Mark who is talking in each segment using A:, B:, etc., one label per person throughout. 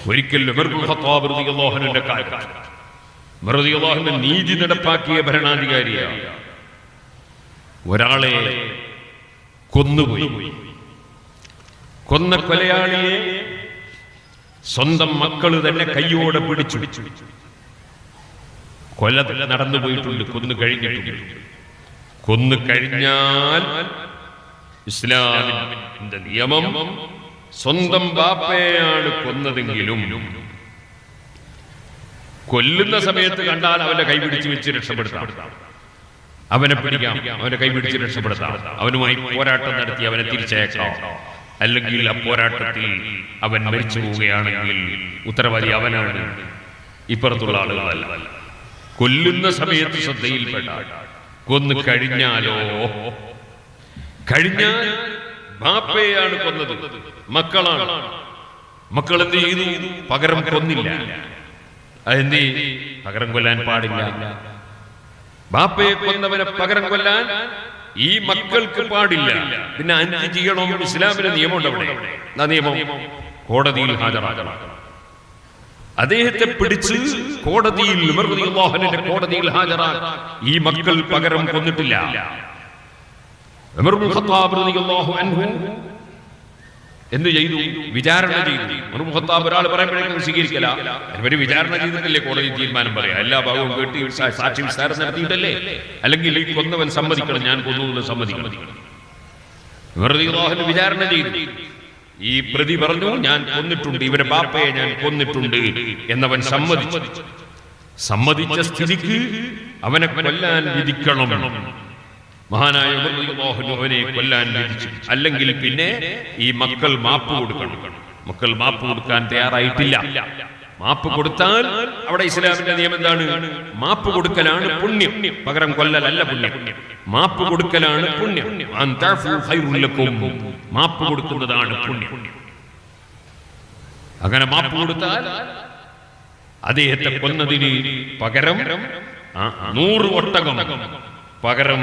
A: ഒരിക്കൽ ഉമർ ഇബ്നുൽ ഖത്താബ് റളിയല്ലാഹു അൻഹുവിന്റെ കാലത്ത് ഉമർ റളിയല്ലാഹു അൻഹു നീതി നടപ്പാക്കിയ ഭരണാധികാരിയാണ്. ഒരാളെ കൊന്നുപോയി. കൊന്ന കൊലയാളിയെ സ്വന്തം മക്കള് തന്നെ കയ്യോടെ പിടിച്ചു. കൊല നടന്നു പോയിട്ടുണ്ട്, കൊന്നു കഴിഞ്ഞിട്ടുണ്ട്. കൊന്നു കഴിഞ്ഞാൽ ഇസ്ലാമിന്റെ നിയമം സ്വന്തം ബാപ്പയാണ് കൊന്നതെങ്കിലും കൊല്ലുന്ന സമയത്ത് കണ്ടാൽ അവന്റെ കൈ പിടിച്ച് വെച്ച് രക്ഷപ്പെടുത്താം, അവനെ പിടിക്കാം, അവന്റെ കൈ പിടിച്ച് രക്ഷപ്പെടുത്താം, അവനുമായി പോരാട്ടം നടത്തി അവനെ തിരിച്ചയക്കാം. അല്ലെങ്കിൽ ആ പോരാട്ടത്തിൽ അവൻ മരിച്ചു പോവുകയാണെങ്കിൽ ഉത്തരവാദി അവനാണ്, ഇപ്പുറത്തുള്ള ആളുകളല്ല. കൊല്ലുന്ന സമയത്ത് ശ്രദ്ധയിൽപ്പെട്ടാൽ കൊന്നു കഴിഞ്ഞാലോ, കഴിഞ്ഞാൽ ബാപ്പയാണ് കൊന്നത്, മക്കളാണ്. മക്കൾ എന്ത് ചെയ്തു? പകരം കൊന്നില്ല. അതെന്ത്? പകരം കൊല്ലാൻ പാടില്ല. ബാപ്പയെ കൊന്നവനെ പകരം കൊല്ലാൻ ഈ മക്കൾക്ക് പാടില്ല. പിന്നെ 5 ചെയ്യണം. ഇസ്ലാമിന്റെ നിയമമുണ്ട് അവിടെ. ആ നിയമം കോടതിയിൽ ഹാജരാക്കണം. അദ്ദേഹത്തെ പിടിച്ച് കോടതിയിൽ, ഉമർ റളിയല്ലാഹു അൻഹുവിന്റെ കോടതിയിൽ ഹാജരാക്കി. ഈ മക്കൾ പകരം കൊന്നിട്ടില്ല. ഉമർ ഇബ്നുൽ ഖത്താബ് റളിയല്ലാഹു അൻഹു എന്ത് ചെയ്തു? വിചാരണ ചെയ്തു. ഉമർ ഇബ്നുൽ ഖത്താബ് ഒരാൾ പറയുമ്പോഴേക്കും സ്വീകരിക്കല. അവര് വിചാരണ ചെയ്തിട്ടല്ലേ കോടതി തീരുമാനം പറയാം. എല്ലാ ഭാഗവും കേട്ട് സാക്ഷി വിസ്താരം നടത്തിയിട്ടല്ലേ. അല്ലെങ്കിൽ ഈ കൊന്നവൻ സമ്മതിക്കണം, ഞാൻ കൊന്നു എന്ന് സമ്മതിക്കണം. ഉമർ റളിയല്ലാഹു അൻഹു വിചാരണ ചെയ്തു. ഈ പ്രതി പറഞ്ഞു, ഞാൻ കൊന്നിട്ടുണ്ട്, ഇവരെ ബാപ്പയെ ഞാൻ കൊന്നിട്ടുണ്ട് എന്നവൻ സമ്മതിച്ചു. സമ്മതിച്ച സ്ഥിതിക്ക് അവനെ കൊല്ലാൻ വിധിക്കണം. മഹാനായ ഉമർ റളിയല്ലാഹു അൻഹു അവനെ കൊല്ലാൻ വിധിച്ചു. അല്ലെങ്കിൽ പിന്നെ ഈ മക്കൾ മാപ്പ് കൊടുക്കണം. മക്കൾ മാപ്പ് കൊടുക്കാൻ തയ്യാറായിട്ടില്ല. മാപ്പ് കൊടുത്താൽ അവിടെ ഇസ്ലാമിന്റെ നിയമം എന്താണ്? മാപ്പ് കൊടുക്കലാണ് പുണ്യം, പകരം കൊല്ലലല്ല പുണ്യം. മാപ്പ് കൊടുക്കലാണ് പുണ്യം. മാപ്പ് കൊടുക്കുന്നതാണ് പുണ്യം. അങ്ങനെ മാപ്പ് കൊടുത്താൽ അദ്ദേഹത്തെ കൊന്നതിന് പകരം 100 ഒട്ടകം പകരം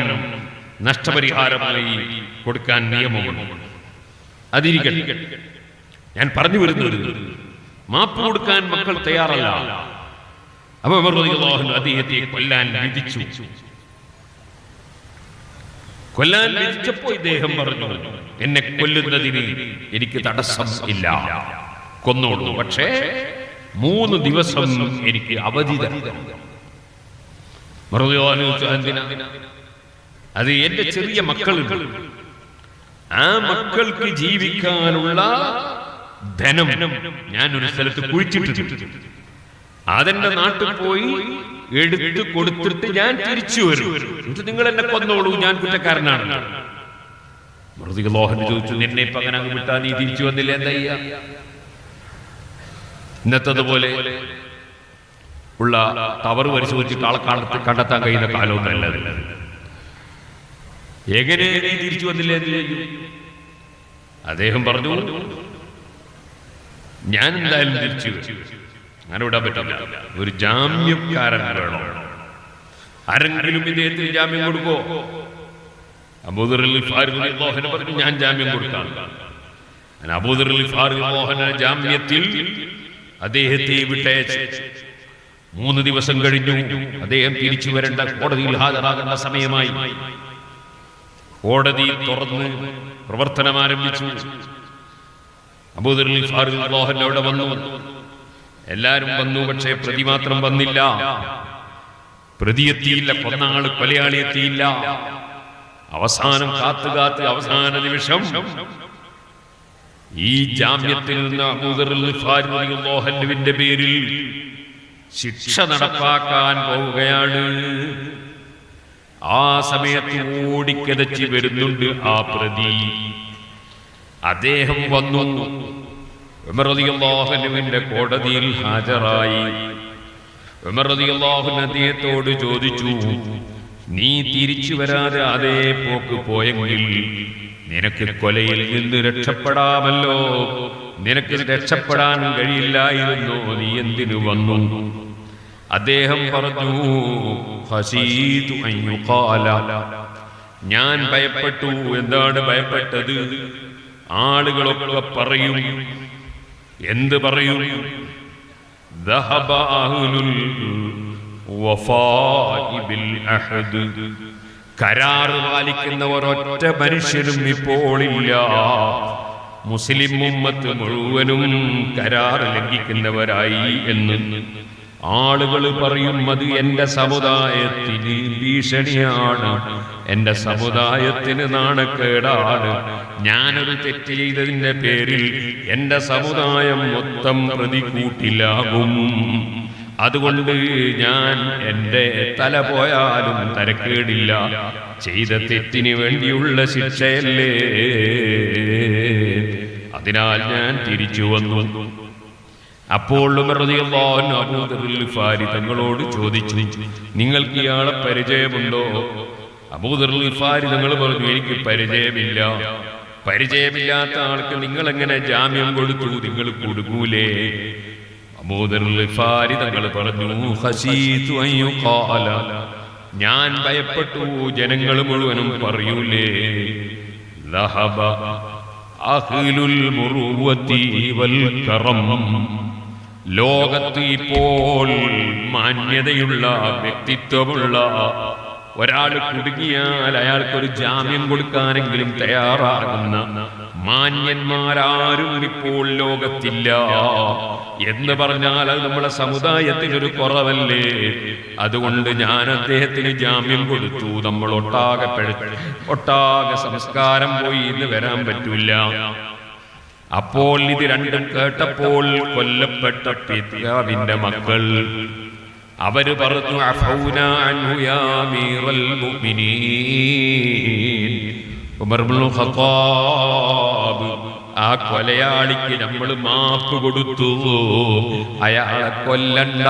A: നഷ്ടപരിഹാരമായി കൊടുക്കാൻ നിയമമുണ്ട്. അതിരിക്കട്ടെ, ഞാൻ പറഞ്ഞു വരുന്നത്, മാപ്പ് കൊടുക്കാൻ മക്കൾ തയ്യാറല്ല. അപ്പൊ ഉമർ റളിയല്ലാഹു അൻഹു അദ്ദേഹത്തെ കൊല്ലാൻ വിധിച്ചു. കൊല്ലാൻ വിധിച്ചപ്പോൾ ഇദ്ദേഹം പറഞ്ഞു, എന്നെ കൊല്ലുന്നതിന് എനിക്ക് തടസ്സം ഇല്ല, കൊന്നോളൂ, പക്ഷേ 3 ദിവസം എനിക്ക് അവധി തരണം. അത് എന്റെ ചെറിയ മക്കളുണ്ട്, ആ മക്കൾക്ക് ജീവിക്കാനുള്ള ധനം ഞാൻ ഒരു സ്ഥലത്ത് കുഴിച്ചിട്ടുണ്ട്. അതെന്റെ നാട്ടിൽ പോയി എടുത്ത് കൊടുത്തിട്ട് ഞാൻ തിരിച്ചു വരും. എന്നിട്ട് നിങ്ങൾ എന്നെ കൊന്നോളൂ, ഞാൻ കുറ്റക്കാരനാണ്. റളിയല്ലാഹു അൻഹു ചോദിച്ചു, നിന്നെ ഇപ്പൊ അങ്ങനെ അങ്ങ് വിട്ടാ നീ തിരിച്ചു വന്നില്ല, എന്താ ചെയ്യാ? ഇന്നത്തതുപോലെ ഉള്ള ടവർ പരിശോധിച്ചിട്ട് ആളെക്കാലത്ത് കണ്ടെത്താൻ കഴിയുന്ന കാലമൊന്നല്ല. എങ്ങനെ നീ തിരിച്ചു വന്നില്ല? അദ്ദേഹം പറഞ്ഞു, ഞാൻ എന്തായാലും തിരിച്ചു വരും. അങ്ങനെ വിടാൻ പറ്റില്ല, ഒരു ജാമ്യക്കാരൻ വേണം. ആരെങ്കിലും ഇദ്ദേഹത്തിന് ജാമ്യം കൊടുക്കോ? അബൂദർ ഗിഫാരി റളിയല്ലാഹു അൻഹു പറഞ്ഞു, ഞാൻ ജാമ്യം കൊടുക്കാം. അബൂദർ ഗിഫാരി റളിയല്ലാഹു അൻഹു ജാമ്യത്തിൽ അദ്ദേഹത്തെ വിട്ടയച്ചു. 3 ദിവസം കഴിഞ്ഞു. അദ്ദേഹം തിരിച്ചു വരേണ്ട, കോടതിയിൽ ഹാജരാകേണ്ട സമയമായി. കോടതി തുറന്ന് പ്രവർത്തനം ആരംഭിച്ചു. അബൂദർ ഗിഫാരി റളിയല്ലാഹു അൻഹു അവിടെ വന്നു. എല്ലാരും വന്നു, പക്ഷേ പ്രതി മാത്രം വന്നില്ല. പ്രതി എത്തിയില്ല, കൊന്ന ആള് കൊലയാളി എത്തിയില്ല. അവസാനം കാത്ത് അവസാന നിമിഷം ഈ ജാമ്യത്തിൽ നിന്ന് അബൂദർ ഗിഫാരി റളിയല്ലാഹു അൻഹുവിന്റെ പേരിൽ ശിക്ഷ നടപ്പാക്കാൻ പോവുകയാണ്. ആ സമയത്ത് ഓടിക്കതച്ച് വരുന്നുണ്ട് ആ പ്രതി. അദ്ദേഹം വന്നു, ഉമർ റളിയല്ലാഹു അൻഹുവിന്റെ കോടതിയിൽ ഹാജരായി. ഉമർ റളിയല്ലാഹു അൻഹു അദ്ദേഹത്തോട് ചോദിച്ചു, നീ തിരിച്ചു വരാതെ അതേ പോക്ക് പോയെങ്കിൽ നിനക്ക് കൊലയിൽ നിന്ന് രക്ഷപ്പെടാമല്ലോ, നിനക്ക് രക്ഷപ്പെടാൻ കഴിയില്ലായിരുന്നോ, നീ എന്തിനു വന്നു? അദ്ദേഹം പറഞ്ഞു, ഖശീതു അൻ യുഖാല, ഞാൻ ഭയപ്പെട്ടു. എന്താണ് ഭയപ്പെട്ടത്? ആളുകളൊക്കെ പറയും എന്ത് പറയും? ذهب أهل الوفاء بالعهد. കരാറ് പാലിക്കുന്ന ഒരൊറ്റ മനുഷ്യരും ഇപ്പോഴില്ല. മുസ്ലിം ഉമ്മത്ത് മുഴുവനും കരാർ ലംഘിക്കുന്നവരായി എന്ന് ആളുകൾ പറയും. അത് എൻ്റെ സമുദായത്തിന് ഭീഷണിയാണ്, എൻ്റെ സമുദായത്തിന് നാണക്കേടാണ്. ഞാനൊരു തെറ്റ് ചെയ്തതിൻ്റെ പേരിൽ എൻ്റെ സമുദായം മൊത്തം പ്രതികൂട്ടിലാകും. അതുകൊണ്ട് ഞാൻ എൻ്റെ തല പോയാലും തരക്കേടില്ല, ചെയ്ത തെറ്റിന് വേണ്ടിയുള്ള ശിക്ഷയല്ലേ, അതിനാൽ ഞാൻ തിരിച്ചു വന്നു. അപ്പോൾ ഉമർ റളിയല്ലാഹു അൻഹു അബൂ ദർറിൽ ഗിഫാരി തങ്ങളോട് ചോദിച്ചു, നിങ്ങൾക്ക് ഇയാളെ പരിചയമുണ്ടോ? അബൂ ദർറിൽ ഗിഫാരി തങ്ങൾ പറഞ്ഞു, എനിക്ക് പരിചയമില്ല. പരിചയമില്ലാത്ത ആൾക്ക് നിങ്ങൾ എങ്ങനെ ജാമ്യം കൊടുത്തു? നിങ്ങൾ കൊടുക്കൂലേ? അബൂ ദർറിൽ ഗിഫാരി തങ്ങൾ പറഞ്ഞു, ഖശീതു അൻ യുഖാല, ഞാൻ ഭയപ്പെട്ടു ജനങ്ങൾ മുഴുവനും പറയൂലേ, ലഹബ അഖ്ലുൽ മുറുവതി വൽ കറം. ലോകത്ത് ഇപ്പോൾ മാന്യതയുള്ള വ്യക്തിത്വമുള്ള ഒരാൾ കുടുങ്ങിയാൽ അയാൾക്കൊരു ജാമ്യം കൊടുക്കാനെങ്കിലും തയ്യാറാകുന്ന മാന്യന്മാരാരും ഇപ്പോൾ ലോകത്തില്ല എന്ന് പറഞ്ഞാൽ അത് നമ്മുടെ സമുദായത്തിനൊരു കുറവല്ലേ? അതുകൊണ്ട് ഞാൻ അദ്ദേഹത്തിന് ജാമ്യം കൊടുത്തു. നമ്മൾ ഒട്ടാകെ സംസ്കാരം പോയി ഇന്ന് വരാൻ പറ്റൂല. അപ്പോൾ ഇത് രണ്ടും കേട്ടപ്പോൾ കൊല്ലപ്പെട്ട പിതാവിന്റെ മക്കൾ അവര് പറഞ്ഞു, അഫൗനാ അൻഹു യാ അമീറൽ മുഅ്മിനീൻ. ഉമർ ഇബ്നുൽ ഖത്താബ്, ആ കൊലയാളിക്ക് നമ്മൾ മാപ്പ് കൊടുത്തു, അയാളെ കൊല്ലണ്ട.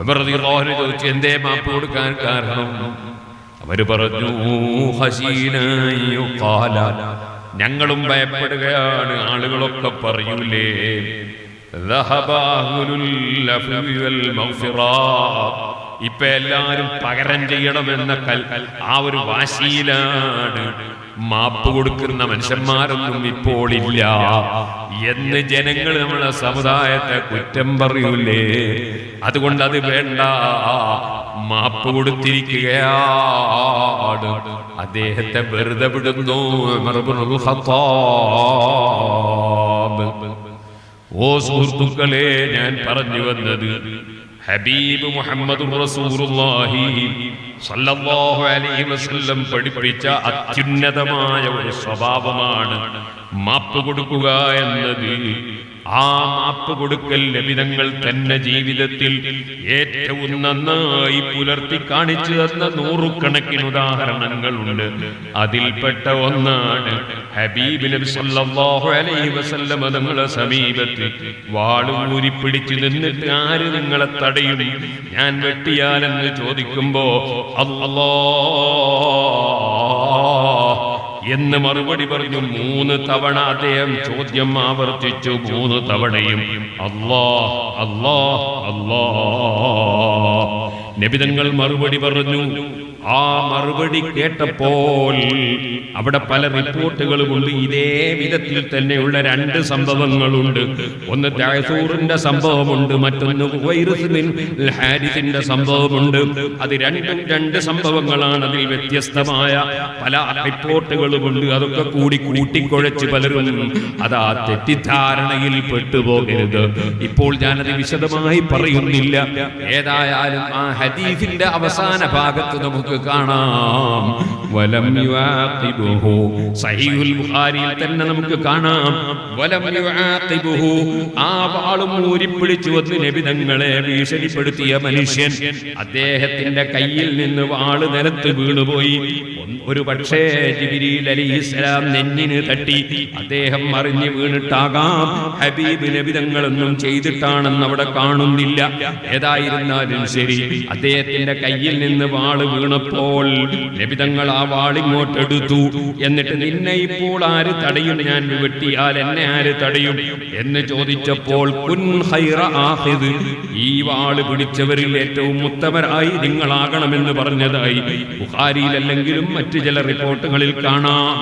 A: ഉമർ റളിയല്ലാഹു അൻഹു ചോദിച്ചു, എന്തേ മാപ്പ് കൊടുക്കാൻ കാരണം? അവര് പറഞ്ഞു, ഖശീനാ യുഖാല, ഞങ്ങളും ഭയപ്പെടുകയാണ്, ആളുകളൊക്കെ പറയൂലേ, ഇപ്പൊ എല്ലാരും പകരം ചെയ്യണമെന്ന ആ ഒരു വാശിയിലാണ്. മാപ്പ് കൊടുക്കുന്ന മനുഷ്യന്മാരൊന്നും ഇപ്പോൾ ഇല്ല എന്ന് ജനങ്ങൾ നമ്മുടെ സമുദായത്തെ കുറ്റം പറയൂലേ? അതുകൊണ്ട് അത് വേണ്ട, മാപ്പ് കൊടുത്തിരിക്കുകയാണ്, അദ്ദേഹത്തെ വെറുതെ വിടുന്നു. ഉമർ ഇബ്നുൽ ഖത്താബ്. ഓ സുഹൃത്തുക്കളെ, ഞാൻ പറഞ്ഞു വന്നത് ഹബീബ് മുഹമ്മദുർ റസൂലുള്ളാഹി സ്വല്ലല്ലാഹു അലൈഹി വസല്ലം പഠിപ്പിച്ച അത്യുന്നതമായ ഒരു സ്വഭാവമാണ് മാപ്പ് കൊടുക്കുക എന്നത്. ആ മാപ്പ് കൊടുക്കൽ നബിതങ്ങൾ തന്നെ ജീവിതത്തിൽ ഏറ്റവും നന്നായി പുലർത്തി കാണിച്ചു തന്ന നൂറുകണക്കിന് ഉദാഹരണങ്ങളുണ്ട്. അതിൽപ്പെട്ട ഒന്നാണ് ഹബീബ് നബി സല്ലല്ലാഹു അലൈഹി വസല്ലം തങ്ങളുടെ സമീപത്ത് വാളൂരി പിടിച്ചു നിന്നിട്ട്, ആര് നിങ്ങളെ തടയും, ഞാൻ വെട്ടിയാലെന്ന് ചോദിക്കുമ്പോ അല്ലാഹ് എന്ന് മറുപടി പറഞ്ഞു. 3 തവണ അദ്ദേഹം ചോദ്യം ആവർത്തിച്ചു. 3 തവണയും അല്ലാഹ് അല്ലാഹ് അല്ലാഹ്. നബിതങ്ങൾ മറുപടി പറഞ്ഞു. ആ മറുപടി കേട്ടപ്പോൾ അവിടെ പല റിപ്പോർട്ടുകളുമുണ്ട്. ഇതേ വിധത്തിൽ തന്നെയുള്ള 2 സംഭവങ്ങളുണ്ട്. ഒന്ന് തഅസൂറിന്റെ സംഭവമുണ്ട്, മറ്റൊന്ന് ഹുവൈറിസ് ബിൻ ഹാരിസിന്റെ സംഭവമുണ്ട്. അത് രണ്ടും 2 സംഭവങ്ങളാണ്. അതിൽ വ്യത്യസ്തമായ പല റിപ്പോർട്ടുകളുമുണ്ട്. അതൊക്കെ കൂടി കൂട്ടിക്കുഴച്ച് പലരും അതാ തെറ്റിദ്ധാരണയിൽ പെട്ടുപോകരുത്. ഇപ്പോൾ ഞാനത് വിശദമായി പറയുന്നില്ല. ഏതായാലും ആ ഹദീസിന്റെ അവസാന ഭാഗത്ത് നമുക്ക് കാണാം, വലം യുആഖിബുഹു. സഹീഹുൽ ബുഖാരിയിൽ തന്നെ നമുക്ക് കാണാം, വലം യുആഖിബുഹു. ആ വാളും ഊരിപ്പിടിച്ചു വന്ന് നബിതങ്ങളെ ഭീഷണിപ്പെടുത്തിയ മനുഷ്യൻ, അദ്ദേഹത്തിന്റെ കയ്യിൽ നിന്ന് വാള് നിലത്ത് വീണുപോയി. ഒരു പക്ഷേ ജിബ്രീൽ അലൈഹിസ്സലാം നെഞ്ഞിന് തട്ടി, അദ്ദേഹം മറിഞ്ഞു വീണിട്ടാകാം. ഹബീബ് നബിതങ്ങളൊന്നും ചെയ്തിട്ടാണെന്ന് അവിടെ കാണുന്നില്ല. ഏതായിരുന്നാലും ശരി, അദ്ദേഹത്തിന്റെ കയ്യിൽ നിന്ന് വാള് വീണ വീണപ്പോൾ നബി തങ്ങൾ ആ വാളിങ്ങോട്ടെടുത്തു. എന്നിട്ട് നിന്നെ ഇപ്പോൾ ആര് തടയും? ഞാൻ വെട്ടിയാൽ എന്നെ ആര് തടയും എന്ന് ചോദിച്ചപ്പോൾ കുൻ ഖൈറ ആഖിദ്, ഈ വാള് പിടിച്ചവരിൽ ഏറ്റവും ഉത്തമരായി നിങ്ങളാകണമെന്ന് പറഞ്ഞതായി ബുഖാരിയിലല്ലെങ്കിലും മറ്റു ചില റിപ്പോർട്ടുകളിൽ കാണാം.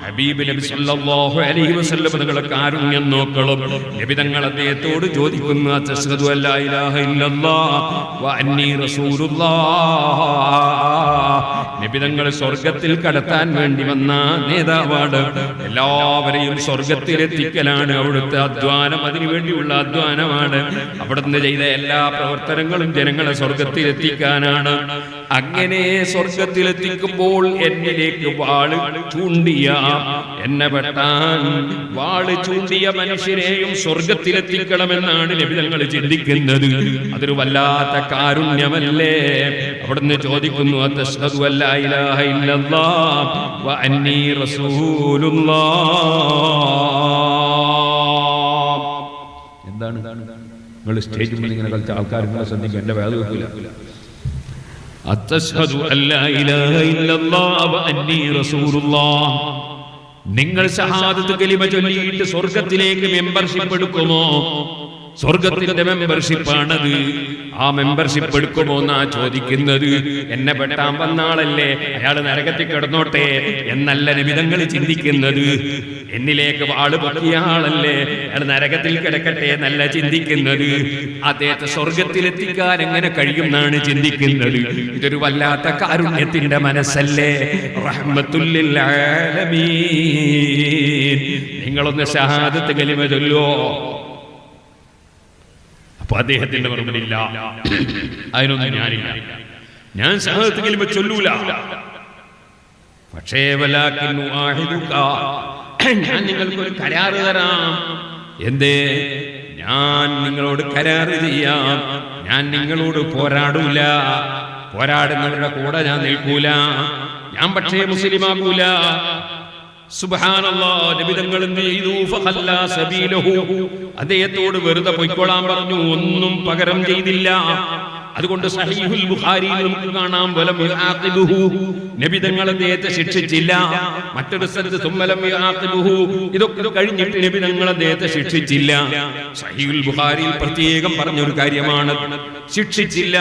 A: ഹബീബ് നബി സല്ലല്ലാഹു അലൈഹി വസല്ലം തങ്ങളുടെ കാരുണ്യം നോക്കണം. നബി തങ്ങൾ അദ്ദേഹത്തോട് ചോദിക്കുന്നു, അശ്ഹദു അല്ലാ ഇലാഹ ഇല്ലല്ലാഹ് വ അന്നി റസൂലുള്ളാഹ്. നബി തങ്ങൾ സ്വർഗ്ഗത്തിൽ കടത്താൻ വേണ്ടി വന്ന നേതാവാണ്. എല്ലാവരെയും സ്വർഗ്ഗത്തിലെത്തിക്കലാണ് അവിടുത്തെ അധ്വാനം. അതിനുവേണ്ടിയുള്ള അധ്വാനമാണ്. അവിടുന്ന് ചെയ്ത എല്ലാ പ്രവർത്തനങ്ങളും ജനങ്ങളെ സ്വർഗ്ഗത്തിലെത്തിക്കാനാണ്. അങ്ങനെ സ്വർഗ്ഗത്തിലെത്തിക്കുമ്പോൾ എന്നിലേക്ക് വാള് ചൂണ്ടിയ, എന്നെ വെട്ടാൻ വാള് ചൂണ്ടിയ മനുഷ്യരെയും സ്വർഗ്ഗത്തിലെത്തിക്കണമെന്നാണ് നബി തങ്ങൾ ചിന്തിക്കുന്നത്. അതൊരു വല്ലാത്ത കാരുണ്യമല്ലേ? അവിടുന്ന് ചോദിക്കുന്നു, അശ്ഹദു അല്ലാ ഇലാഹ ഇല്ലല്ലാഹ് വ അന്നി റസൂലുള്ളാഹ്. എന്താണ് നിങ്ങൾ സ്റ്റേജിൽ ഇങ്ങനെ കളിച്ച ആൾക്കാർ ശ്രദ്ധിക്കുക, എന്റെ വേദ വെക്കില്ല. അശ്ഹദു അല്ലാ ഇലാഹ ഇല്ലല്ലാഹ് വ അന്നി റസൂലുള്ളാഹ്. നിങ്ങൾ ഷഹാദത്ത് കലിമ ചൊല്ലിയിട്ട് സ്വർഗ്ഗത്തിലേക്ക് മെമ്പർഷിപ്പ് എടുക്കുമോ? സ്വർഗത്തിന്റെ മെമ്പർഷിപ്പാണത്. ആ മെമ്പർഷിപ്പ് എടുക്കുമോ എന്നാ ചോദിക്കുന്നത്. എന്നെ പെട്ടാൻ വന്ന ആളല്ലേ, അയാൾ നരകത്തിൽ കിടന്നോട്ടെ എന്നല്ല നബി തങ്ങൾ ചിന്തിക്കുന്നത്. എന്നിലേക്ക് വാള് പൊക്കിയ ആളല്ലേ, അയാൾ നരകത്തിൽ കിടക്കട്ടെ എന്നല്ല ചിന്തിക്കുന്നത്. അദ്ദേഹത്തെ സ്വർഗത്തിലെത്തിക്കാൻ എങ്ങനെ കഴിയുമെന്നാണ് ചിന്തിക്കുന്നത്. ഇതൊരു വല്ലാത്ത കാരുണ്യത്തിന്റെ മനസ്സല്ലേ? റഹ്മത്തുൽ ലിൽ ആലമീൻ. നിങ്ങളൊന്ന് ഷഹാദത്ത് കലിമ ചൊല്ലോ. അപ്പൊ അദ്ദേഹത്തിന്റെ മറുപടി ഇല്ല, അതിനൊന്നും ഞാനില്ല, ഞാൻ ഷഹാദത്ത് കലിമ ചൊല്ലൂല. പക്ഷേ വലാകിൻ ഉആഹിദുക, ഞാൻ നിങ്ങൾക്കൊരു കരാറ് തരാം. എന്തേ? ഞാൻ നിങ്ങളോട് കരാറ് ചെയ്യാം. ഞാൻ നിങ്ങളോട് പോരാടൂല, പോരാടുന്നവരുടെ കൂടെ ഞാൻ നിൽക്കൂല. ഞാൻ പക്ഷേ മുസ്ലിമാകൂല. സുബ്ഹാനല്ലാഹ്. നബി തങ്ങൾ എന്ത് ചെയ്തു? ഫഖല്ലാ സബീലഹു, അദ്ദേഹത്തോട് വെറുതെ പൊയ്ക്കൊള്ളാൻ പറഞ്ഞു, ഒന്നും പകരം ചെയ്തില്ല. അതുകൊണ്ട് സഹീഹുൽ ബുഖാരിയിൽ നമുക്ക് കാണാം, വലം യുആഖിബുഹു, നബി തങ്ങൾ അദ്ദേഹത്തെ ശിക്ഷിച്ചില്ല. മറ്റൊരു സ്ഥലത്ത് സുമ്മലം യുആഖിബുഹു, ഇതൊക്കെ കഴിഞ്ഞിട്ട് നബി തങ്ങൾ അദ്ദേഹത്തെ ശിക്ഷിച്ചില്ല. സഹീഹുൽ ബുഖാരിയിൽ പ്രത്യേകം പറഞ്ഞൊരു കാര്യമാണ്, ശിക്ഷിച്ചില്ല.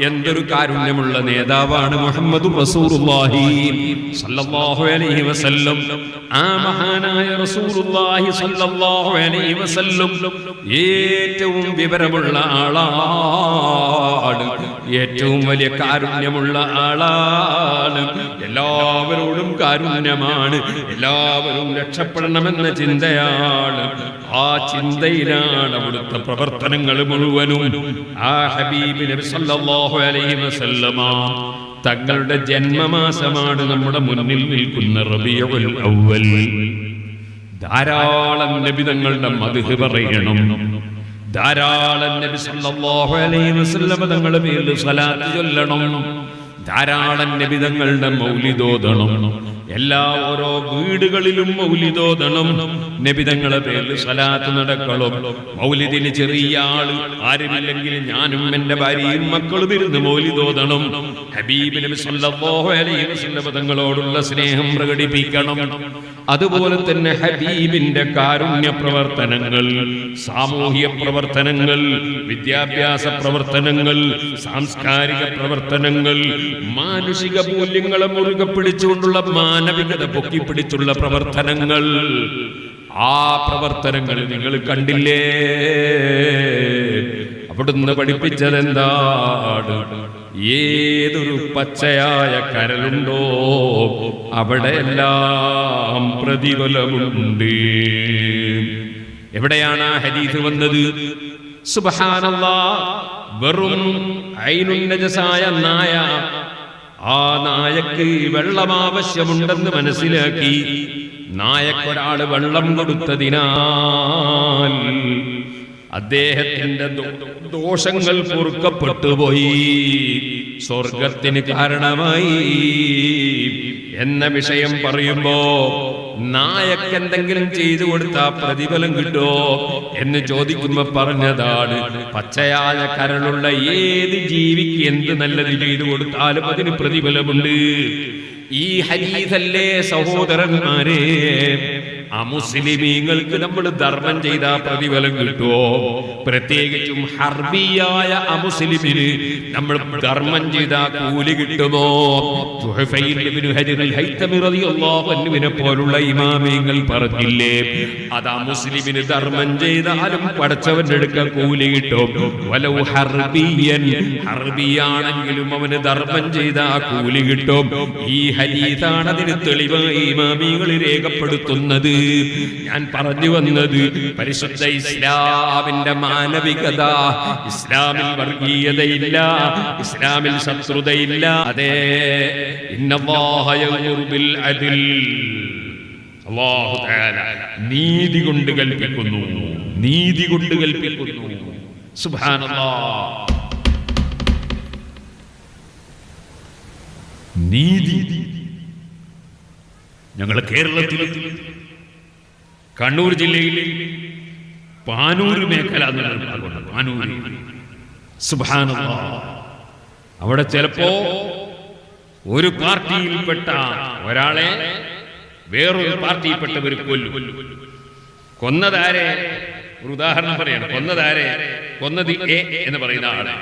A: എന്തൊരു കാരുണ്യമുള്ള നേതാവാണ് മുഹമ്മദ് റസൂലുള്ളാഹി സ്വല്ലല്ലാഹു അലൈഹി വസല്ലം. ആ മഹാനായ റസൂലുള്ളാഹി സ്വല്ലല്ലാഹു അലൈഹി വസല്ലം ഏറ്റവും വിവരമുള്ള ആളാണ്, ഏറ്റവും വലിയ കാരുണ്യമുള്ള ആളാണ്. എല്ലാവരോടും കാരുണ്യമാണ്, എല്ലാവരും രക്ഷപ്പെടണമെന്ന ചിന്തയാണ്. ആ ചിന്തയിലാണ് അവിടുത്തെ പ്രവർത്തനങ്ങൾ മുഴുവനും. ആ ഹബീബ് നബി സല്ലല്ലാഹു അലൈഹി വസല്ലമ തങ്ങളുടെ ജന്മമാസമാണ് നമ്മുടെ മുന്നിൽ നിൽക്കുന്ന റബീഉൽ അവ്വൽ. ധാരാളം നബി തങ്ങളുടെ മദ്ഹ് പറയണം, ധാരാളം നബി സല്ലല്ലാഹു അലൈഹി വസല്ലം തങ്ങളുടെ പേരിൽ സ്വലാത്ത് ചൊല്ലണം, ധാരാളം നബി തങ്ങളുടെ മൗലിദ് ഓതണം. എല്ലാ ഓരോ വീടുകളിലും മൗലിദ് ഓതണം, നബി തങ്ങളുടെ പേരിൽ സ്വലാത്ത് നടക്കണം. മൗലിദിന് ചെറിയ ആള് ആരുമില്ലെങ്കിൽ ഞാനും എന്റെ ഭാര്യയും മക്കളും ഇരുന്ന് മൗലിദ് ഓതണം. ഹബീബ് നബി സല്ലല്ലാഹു അലൈഹി വസല്ലം തങ്ങളോടുള്ള സ്നേഹം പ്രകടിപ്പിക്കണം. അതുപോലെ തന്നെ ഹബീബിന്റെ കാരുണ്യ പ്രവർത്തനങ്ങൾ, സാമൂഹ്യ പ്രവർത്തനങ്ങൾ, വിദ്യാഭ്യാസ പ്രവർത്തനങ്ങൾ, സാംസ്കാരിക പ്രവർത്തനങ്ങൾ, മാനുഷിക മൂല്യങ്ങളെ മുറുകെ പിടിച്ചുകൊണ്ടുള്ള മാനവികത പൊക്കിപ്പിടിച്ചുള്ള പ്രവർത്തനങ്ങൾ, ആ പ്രവർത്തനങ്ങൾ നിങ്ങൾ കണ്ടില്ലേ? അവിടുന്ന് പഠിപ്പിച്ചതെന്താണ്? ഏതൊരു പച്ചയായ കരലുണ്ടോ അവിടെയെല്ലാം പ്രതിഫലമുണ്ട്. എവിടെയാണ് ആ ഹദീസ് വന്നത്? സുബ്ഹാനല്ലാഹ്. വെറും ഐനുൻ നജസായ നായ, ആ നായക്ക് വെള്ളം ആവശ്യമുണ്ടെന്ന് മനസ്സിലാക്കി നായക്കൊരാള് വെള്ളം കൊടുത്തതിനാൽ അദ്ദേഹത്തിന്റെ ദോഷങ്ങൾ പൊറുക്കപ്പെട്ടുപോയി, സ്വർഗത്തിന് കാരണമായി എന്ന വിഷയം പറയുമ്പോ നായക്കെന്തെങ്കിലും ചെയ്തു കൊടുത്താൽ പ്രതിഫലം കിട്ടോ എന്ന് ചോദിക്കുമ്പോ പറഞ്ഞതാണ്, പച്ചയായ കരളുള്ള ഏത് ജീവിക്ക് എന്ത് നല്ലത് ചെയ്തു കൊടുത്താലും അതിന് പ്രതിഫലമുണ്ട്. ഈ ഹദീസല്ലേ സഹോദരന്മാരെ, അമുസ്ലിമീങ്ങൾക്ക് നമ്മൾ ധർമ്മം ചെയ്താൽ പ്രതിഫലം കിട്ടുമോ? പ്രത്യേകിച്ചും ഹർബിയായ അമുസ്ലിമിന് നമ്മൾ ധർമ്മം ചെയ്താൽ കൂലി കിട്ടുമോ? പോലുള്ള ഇമാമിങ്ങൾ പറഞ്ഞില്ലേ, അത് അമുസ്ലിമിന് ധർമ്മം ചെയ്താലും പടച്ചവന്റെ അടുക്ക കൂലി കിട്ടും. വലൗ ഹർബിയൻ, ഹർബിയാണെങ്കിലും അവന് ധർമ്മം ചെയ്താൽ കൂലി കിട്ടും. ഈ ഹദീസാണ് അതിന് തെളിവായി ഇമാമികൾ രേഖപ്പെടുത്തുന്നത്. ഞാൻ പറഞ്ഞു വന്നത് പരിശുദ്ധ ഇസ്ലാമിന്റെ മാനവികത, ഇസ്ലാമിൽ വർഗീയതയില്ല, ഇസ്ലാമിൽ ശത്രുതയില്ല. അതെ, ഇന്നല്ലാഹ യഅ്മുറു ബിൽ അദ്ൽ, അല്ലാഹു തആല നീതി കൊണ്ട് കൽപ്പിക്കുന്നു, നീതി കൊണ്ട് കൽപ്പിക്കുന്നു. സുബ്ഹാനല്ലാഹ്, നീതി. ഞങ്ങൾ കേരളത്തിൽ കണ്ണൂർ ജില്ലയിൽ പാനൂർ മേഖല പാനൂർ, സുബ്ഹാനല്ലാഹ്, അവിടെ ചിലപ്പോ ഒരു പാർട്ടിയിൽപ്പെട്ട ഒരാളെ വേറൊരു പാർട്ടിയിൽപ്പെട്ടവർ കൊല്ലും. കൊന്നതാരെ, ഒരു ഉദാഹരണം പറയാണ്, കൊന്നതാരെ, കൊന്നത് എ എന്ന് പറയുന്ന ആളെ.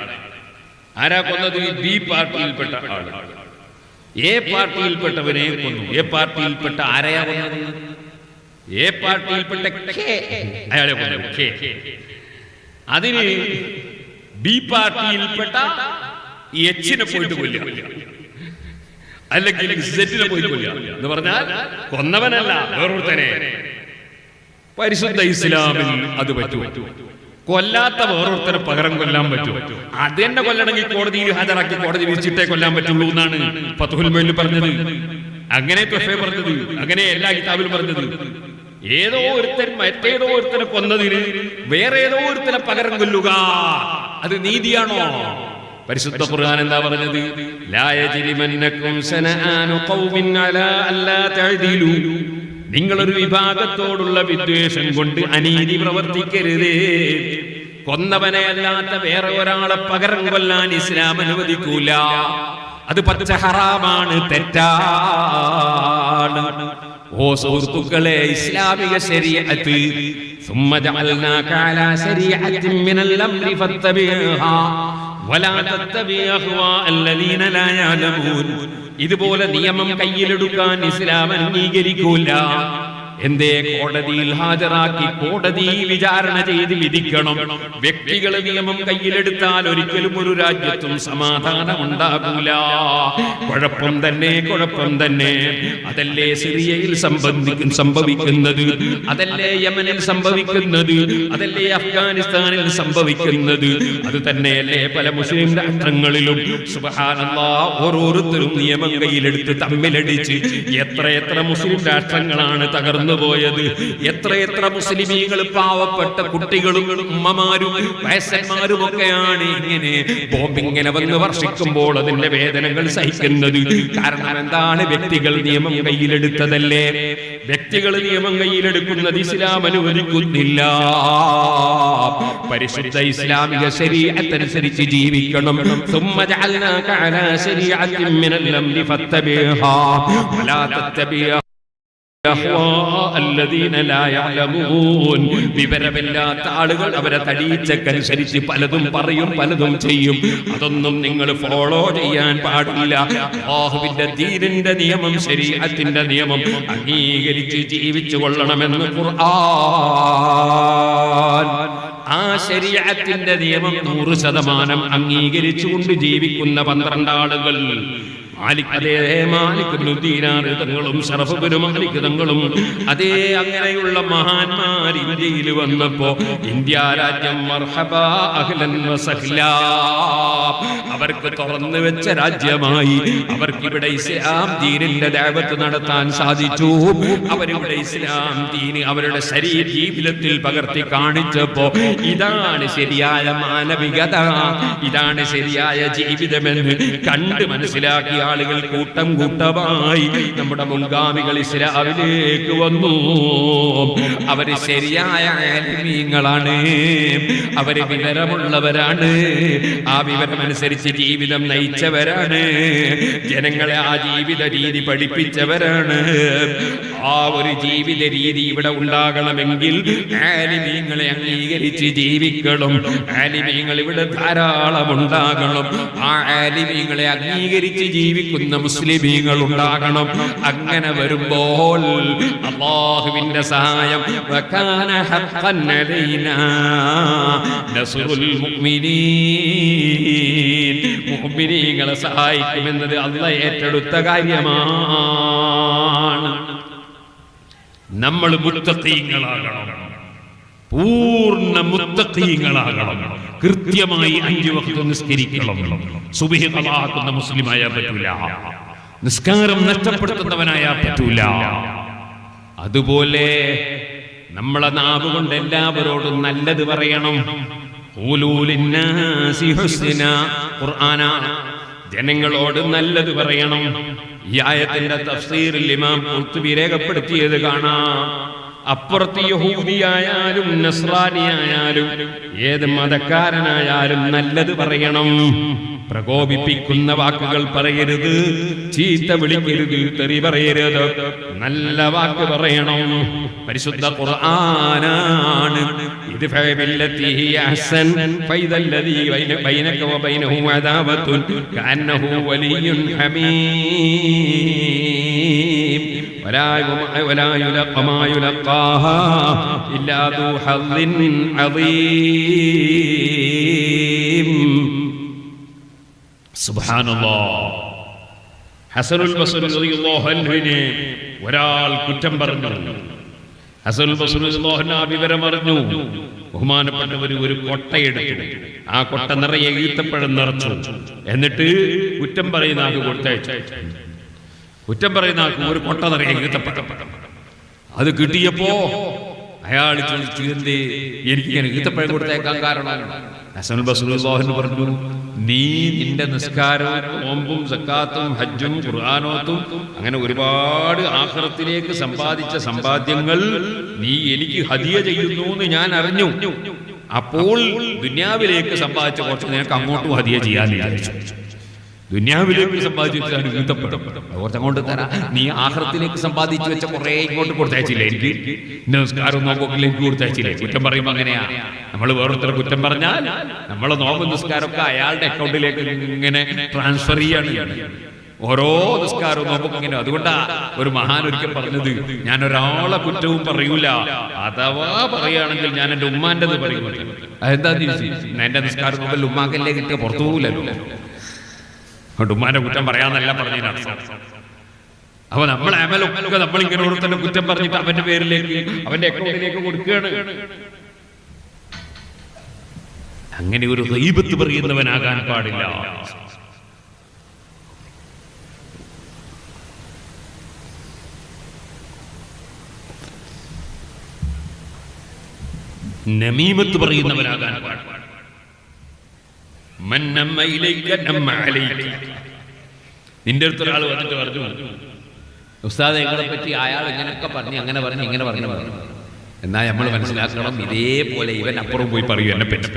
A: ആരാ കൊന്നത്? ബി പാർട്ടിയിൽപ്പെട്ട ആള്. എ പാർട്ടിയിൽപ്പെട്ടവനെ കൊന്നു. എ പാർട്ടിയിൽപ്പെട്ട ആരെയാ കൊന്നത്? എ പാർട്ടിയിൽപ്പെട്ട അയാളെ കൊന്നു. അതിന് ബി പാർട്ടിയിൽപ്പെട്ട എച്ചിനെ പോയിട്ട് കൊല്ലുക, അല്ലെങ്കിൽ സെറ്റിനെ പോയിട്ട് കൊല്ലുക എന്ന് പറഞ്ഞാൽ കൊന്നവനല്ല, വേറൊരുത്തനെ. പരിശുദ്ധ ഇസ്ലാമിൽ അത് പറ്റുമോ? കൊല്ലാത്ത വേറൊരുത്തരെ പകരം കൊല്ലാൻ പറ്റുമോ? അത് തന്നെ കൊല്ലണമെങ്കിൽ കോടതിയിൽ ഹാജരാക്കി കോടതി വിധിച്ചിട്ടേ കൊല്ലാൻ പറ്റുള്ളൂ എന്നാണ് ഫത്ഹുൽ മുഈനിൽ പറഞ്ഞത്. അങ്ങനെ തൊഫേ പറഞ്ഞത്, അങ്ങനെ എല്ലാ കിതാബിലും പറഞ്ഞത്. ഏതോ ഒരുത്തൻ മറ്റേതോ ഒരുത്തനെ കൊന്നതിന് വേറെ ഏതോ ഒരുത്തനെ പകരം കൊല്ലുക, അത് നീതിയാണോ? പരിശുദ്ധ ഖുർആൻ എന്താ പറഞ്ഞത്? ലാ യജ്രിമന്നകും ശനആനു ഖൗമിൻ അലാ അല്ലാ തഅദിലു, നിങ്ങളൊരു വിഭാഗത്തോടുള്ള വിദ്വേഷം കൊണ്ട് അനീതി പ്രവർത്തിക്കരുതേ. കൊന്നവനെ അല്ലാത്ത വേറെ ഒരാളെ പകരം കൊല്ലാൻ ഇസ്ലാം അനുവദിക്കൂല. അത് പച്ച ഹറാമാണ്, തെറ്റാണ്. ഓ സുഹൃത്തുക്കളെ, ഇസ്ലാമിക ശരീഅത്ത് ثم جعلناك على شريعة من الأمر فاتبعها ولا تتبع أهواء الذين لا يعلمون. ഇതുപോലെ നിയമം കയ്യിലെടുക്കാൻ ഇസ്ലാം അംഗീകരിക്കൂല. എന്തേ? കോടതിയിൽ ഹാജരാക്കി കോടതി വിചാരണ ചെയ്ത് വിധിക്കണം. വ്യക്തികൾ നിയമം കയ്യിലെടുത്താൽ ഒരിക്കലും ഒരു രാജ്യത്തും സമാധാനം ഉണ്ടാകൂല. കുഴപ്പം തന്നെ, കുഴപ്പം തന്നെ. അതല്ലേ സിറിയയിൽ സംഭവിക്കുന്നത്, അതല്ലേ യമനിൽ സംഭവിക്കുന്നത്, അതല്ലേ അഫ്ഗാനിസ്ഥാനിൽ സംഭവിക്കുന്നത്, അത് തന്നെയല്ലേ പല മുസ്ലിം രാഷ്ട്രങ്ങളിലും. സുബ്ഹാനല്ലാഹ്, ഓരോരുത്തരും നിയമം കയ്യിലെടുത്ത് തമ്മിലടിച്ച് എത്ര മുസ്ലിം രാഷ്ട്രങ്ങളാണ് തകർന്നു പോയത്. എത്ര മുസ്ലിമീങ്ങൾ, പാവപ്പെട്ട കുട്ടികളും ഉമ്മമാരും വയസ്സന്മാരും ഒക്കെയാണ് ഇങ്ങനെ ബോംബിങ്ങനെ വന്ന് വർഷിക്കുമ്പോൾ അതിന്റെ വേദനകൾ സഹിക്കുന്നത്. കാരണം എന്താണ്? വ്യക്തികൾ നിയമം കയ്യിലെടുത്തതല്ലേ. വ്യക്തികൾ നിയമം കയ്യിലെടുക്കുന്നത് ഇസ്ലാം അനുവദിക്കുന്നില്ല. പരിശുദ്ധ ഇസ്ലാമിക ശരീഅത്ത് അനുസരിച്ച് ജീവിക്കണം. ثم جعلناك على شريعة من الأمر فاتبعها ولا تتبع വിവരമില്ലാത്ത ആളുകൾ അവരെ തടീച്ചക്കനുസരിച്ച് പലതും പറയും, പലതും ചെയ്യും. അതൊന്നും നിങ്ങൾ ഫോളോ ചെയ്യാൻ പാടില്ല. അല്ലാഹുവിന്റെ ദീനിന്റെ നിയമം, ശരീഅത്തിന്റെ നിയമം അംഗീകരിച്ച് ജീവിച്ചു കൊള്ളണമെന്ന് ഖുർആൻ. ആ ശരീഅത്തിന്റെ നിയമം 100% അംഗീകരിച്ചുകൊണ്ട് ജീവിക്കുന്ന 12 ആളുകൾ, തങ്ങളും ശറഫ് ഇബ്നു മാലിക് തങ്ങളും അതേ അങ്ങനെയുള്ള മഹാന്മാർ ഇന്ത്യയിൽ വന്നപ്പോ ഇന്ത്യ രാജ്യം മർഹബാ അഹ്ലൻ വസഹ്ലാ, അവർക്ക് തുറന്നു വെച്ച രാജ്യമായി. അവർക്ക് ഇവിടെ ഇസ്ലാം ദീനിന്റെ ദഅവത്ത് നടത്താൻ സാധിച്ചു. അവരിവിടെ ഇസ്ലാം ദീൻ അവരുടെ ശരീര ജീവിതത്തിൽ പകർത്തി കാണിച്ചപ്പോ ഇതാണ് ശരിയായ മാനവികത, ഇതാണ് ശരിയായ ജീവിതമെന്ന് കണ്ട് മനസ്സിലാക്കിയ
B: ആളുകൾ കൂട്ടം കൂട്ടമായി നമ്മുടെ മുൻഗാമികൾ ഇസ്ലാമിലേക്ക് വന്നു. അവര് ശരിയായ ആലിമീങ്ങളാണ്, അവര് വിവരമുള്ളവരാണ്, ആ വിവരമനുസരിച്ച് ജീവിതം നയിച്ചവരാണ്, ജനങ്ങളെ ആ ജീവിത രീതി പഠിപ്പിച്ചവരാണ്. ആ ഒരു ജീവിത രീതി ഇവിടെ ഉണ്ടാകണമെങ്കിൽ ആലിമീങ്ങളെ അംഗീകരിച്ച് ജീവിക്കണം. ആലിമീങ്ങൾ ഇവിടെ ധാരാളം ഉണ്ടാകണം. ആ ആലിമീങ്ങളെ അംഗീകരിച്ച് ജീവിക്കുന്ന മുസ്ലിമീങ്ങൾ ഉണ്ടാകണം. അങ്ങനെ വരുമ്പോൾ അല്ലാഹുവിന്റെ സഹായം വകാന ഹഖ്ഖൻ അലൈനാ നസ്റുൽ മുഅ്മിനീൻ, മുഅ്മിനീങ്ങളെ സഹായിക്കുമെന്നത് അല്ലാഹ് ഏറ്റെടുത്ത കാര്യമാണ്. നമ്മൾ മുത്തഖീങ്ങളാകണം, പൂർണ്ണ മുത്തഖീങ്ങളാകണം. കൃത്യമായി 5 വഖ്ത് നിസ്കരിക്കണം. സുബ്ഹി ഖളാക്കുന്ന മുസ്ലിമായാ പറ്റൂല, നിസ്കാരം നഷ്ടപ്പെടുത്തുന്നവനായാ പറ്റൂല. അതുപോലെ നമ്മളെ നാവ് കൊണ്ട് എല്ലാവരോടും നല്ലത് പറയണം. ഖൂലൂ ലിന്നാസി ഹുസ്ന, ഖുർആനാണ്. ജനങ്ങളോട് നല്ലത് പറയണം. ഈ ആയത്തിന്റെ തഫ്സീറിൽ ഇമാം ഖുർത്തുബി രേഖപ്പെടുത്തിയത് കാണാം. അപ്പുറത്ത് യഹൂദിയായാലും നസ്രാനിയായാലും ഏത് മതക്കാരനായാലും നല്ലത് പറയണം. പ്രകോപിപ്പിക്കുന്ന വാക്കുകൾ പറയരുത്, ചീത്ത വിളിക്കരുത്, തെറി പറയരുത്, നല്ല വാക്ക് പറയണം. പരിശുദ്ധ ഖുർആനാണ്. ഇദ്ഫഅ ബില്ലത്തി ഹിയ അഹ്സൻ ഫൈദല്ലദീ ബൈനക വബൈനഹു അദാവത്തുൻ കഅന്നഹു വലിയ്യുൻ ഹമീം വലാ യുലഖ മാ യുലഖാഹാ ഇല്ലാ ദൂ ഹദ്ദിൻ അദീം. സുബ്ഹാനല്ലാഹ്. ഹസനുൽ ബസ്രി റളിയല്ലാഹു അൻഹുവിനെ ഒരാൾ കുറ്റം പറഞ്ഞു. ഹസനുൽ ബസ്രി റളിയല്ലാഹു അൻഹു വിവരം അറിഞ്ഞു. ബഹുമാനപ്പെട്ടവർ ഒരു കൊട്ടയെടുത്തു, ആ കൊട്ട നിറയെ ഈത്തപ്പഴം നിറച്ചു. എന്നിട്ട് കുറ്റം പറയുന്ന ആൾക്ക് കൊടുത്തയച്ചു. കുറ്റം പറയുന്ന ആൾക്ക് ഒരു കൊട്ട നിറയെ ഈത്തപ്പഴം. അത് കിട്ടിയപ്പോ അയാൾ ചോദിച്ചു, എന്തേ എനിക്കിങ്ങനെ ഈത്തപ്പഴം കൊടുത്തേക്കാൻ കാരണം? ഹസനുൽ ബസ്രി റളിയല്ലാഹു അൻഹു പറഞ്ഞു, നീ നിന്റെ നിസ്കാരവും നോമ്പും സക്കാത്തും ഹജ്ജും ഖുർആനോത്തും അങ്ങനെ ഒരുപാട് ആഖിറത്തിലേക്ക് സമ്പാദിച്ച സമ്പാദ്യങ്ങൾ നീ എനിക്ക് ഹദിയ ചെയ്യുന്നു എന്ന് ഞാൻ അറിഞ്ഞു. അപ്പോൾ ദുനിയാവിലേക്ക് സമ്പാദിച്ച കുറച്ച് നിനക്ക് അങ്ങോട്ടും ഹദിയ ചെയ്യാൻ വിചാരിച്ചു. ദുനിയാവിലേക്ക് സമ്പാദിച്ചാണ് അങ്ങോട്ട് തരാം. നീ ആഖിറത്തിലേക്ക് സമ്പാദിച്ചു വെച്ച കുറെ ഇങ്ങോട്ട് കൊടുത്തയച്ചില്ലേ? എനിക്ക് നിസ്കാരവും നോമ്പൊക്കെ എനിക്ക് കൊടുത്തയച്ചില്ലേ? കുറ്റം പറയുമ്പോൾ അങ്ങനെയാ. നമ്മൾ വേറൊരുത്തർ കുറ്റം പറഞ്ഞാൽ നമ്മളെ നോമ്പ് നിസ്കാരമൊക്കെ അയാളുടെ അക്കൗണ്ടിലേക്ക് ഇങ്ങനെ ട്രാൻസ്ഫർ ചെയ്യാണ്. ഓരോ നിസ്കാരവും നോമ്പൊക്കെ ഇങ്ങനെ. അതുകൊണ്ടാ ഒരു മഹാൻ ഒരിക്കൽ പറഞ്ഞത്, ഞാൻ ഒരാളെ കുറ്റവും പറയൂല, അഥവാ പറയുകയാണെങ്കിൽ ഞാൻ എന്റെ ഉമ്മാന്റെത് പറയും. അതെന്താന്ന് ചോദിച്ചു, എന്റെ നിസ്കാരം നോമ്പൽ ഉമ്മാക്കല്ലേ കിട്ടിയ പുറത്തു പോകില്ലല്ലോ. അതുകൊണ്ട് ഉമ്മാന്റെ കുറ്റം പറയാന്നല്ല പറഞ്ഞതിനാണ്. അപ്പൊ നമ്മൾ അമലൊക്കെ നമ്മളിങ്ങനെ ഓരോരുത്തരുടെ കുറ്റം പറഞ്ഞിട്ട് അവന്റെ പേരിലേക്ക് അവന്റെ അക്കൗണ്ടിലേക്ക് കൊടുക്കുകയാണ്. അങ്ങനെ ഒരു ഗീബത്ത് പറയുന്നവനാകാൻ പാടില്ല. നമീമത്ത് പറയുന്നവനാകാൻ പാടില്ല. നിന്റെ അടുത്ത് ഒരാൾ വന്നിട്ട് പറഞ്ഞു, ഉസ്താദ് ഞങ്ങളെ പറ്റി അയാൾ ഇങ്ങനെയൊക്കെ പറഞ്ഞു, അങ്ങനെ പറഞ്ഞു, ഇങ്ങനെ പറഞ്ഞു. എന്നാൽ നമ്മൾ മനസ്സിലാക്കണം, ഇതേപോലെ ഇവൻ അപ്പുറം പോയി പറയൂ എന്നെ പറ്റി.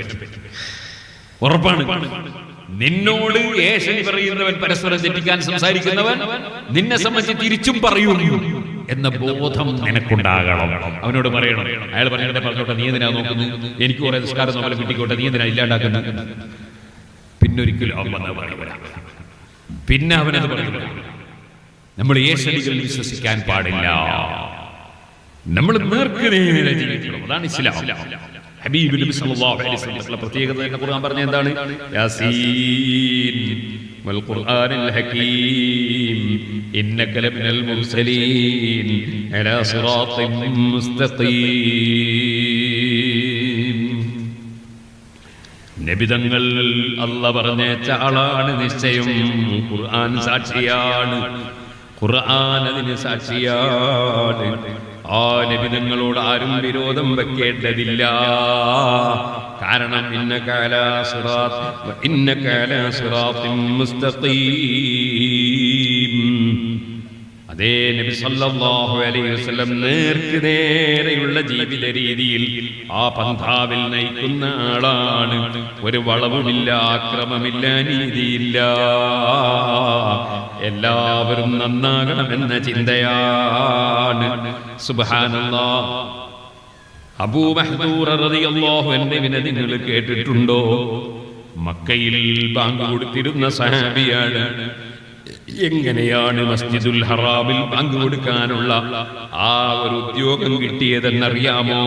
B: ഉറപ്പാണ്. നിന്നോട് ഏഷണി പറയുന്നവൻ, പരസ്പരം തെറ്റിക്കാൻ സംസാരിക്കുന്നവൻ നിന്നെ സംബന്ധിച്ച് തിരിച്ചും പറയൂ എന്ന ബോധം നിനക്കുണ്ടാകണം. അവനോട് പറയണം. അയാൾ പറഞ്ഞിട്ട് പറഞ്ഞോട്ടെ, നീ എന്തിനാ നോക്കുന്നു? എനിക്ക് കുറെ നിസ്കാരം നോക്കാൻ കിട്ടിക്കോട്ടെ, നീ എന്തിനാ ഇല്ലാണ്ടാക്കുന്നത്? പിന്നൊരിക്കലും അവൻ പറയൂല. പിന്നെ അവനത് പറയൂല. നമ്മൾ ഏഷണികളിൽ വിശ്വസിക്കാൻ പാടില്ല. നമ്മൾ നേർക്കുനേരെ ജീവിക്കണം. അതാണ് ഇസ്ലാം. ഹബീബ് നബി സല്ലല്ലാഹു അലൈഹി വസല്ലം പ്രത്യേകത തന്നെ ഖുർആൻ പറഞ്ഞ എന്താണ്? യാസീൻ വൽ ഖുർആനിൽ ഹകീം ഇന്നക ലമിനൽ മുർസലീൻ അലാ സിറാത്തിൻ മുസ്തഖീം. നബിതങ്ങൾ അല്ലാഹ് പറഞ്ഞേച്ച ആളാണ് നിശ്ചയം. ഖുർആൻ സാക്ഷിയാണ്. ഖുർആൻ അതിന് സാക്ഷിയാണ്. ആ നബിതങ്ങളോട് ആരും വിരോധം വെക്കേണ്ടതില്ല. കാരണം ഇന്നക അലാ സിറാത്തിൻ മുസ്തഖീം. അതേ നബി സല്ലല്ലാഹു അലൈഹി വസല്ലം നേർക്ക് നേരെയുള്ള ജീവിത രീതിയിൽ ആ പന്ഥാവിൽ നയിക്കുന്ന ആളാണ്. ഒരു വളവുമില്ല, ആക്രമമില്ല, നീതിയില്ല. എല്ലാവരും നന്നാകണമെന്ന ചിന്തയാണ്. സുബ്ഹാനല്ലാഹ്. അബൂ മഹ്ദൂറ റളിയല്ലാഹു അൻഹുവിനെ നിങ്ങൾ കേട്ടിട്ടുണ്ടോ? മക്കയിൽ ബാങ്ക് കൊടുത്തിരുന്ന സഹാബിയാണ്. എങ്ങനെയാണ് മസ്ജിദുൽ ഹറാമിൽ ബാങ്ക് കൊടുക്കാനുള്ള ആ ഒരു ഉദ്യോഗം കിട്ടിയതെന്നറിയാമോ?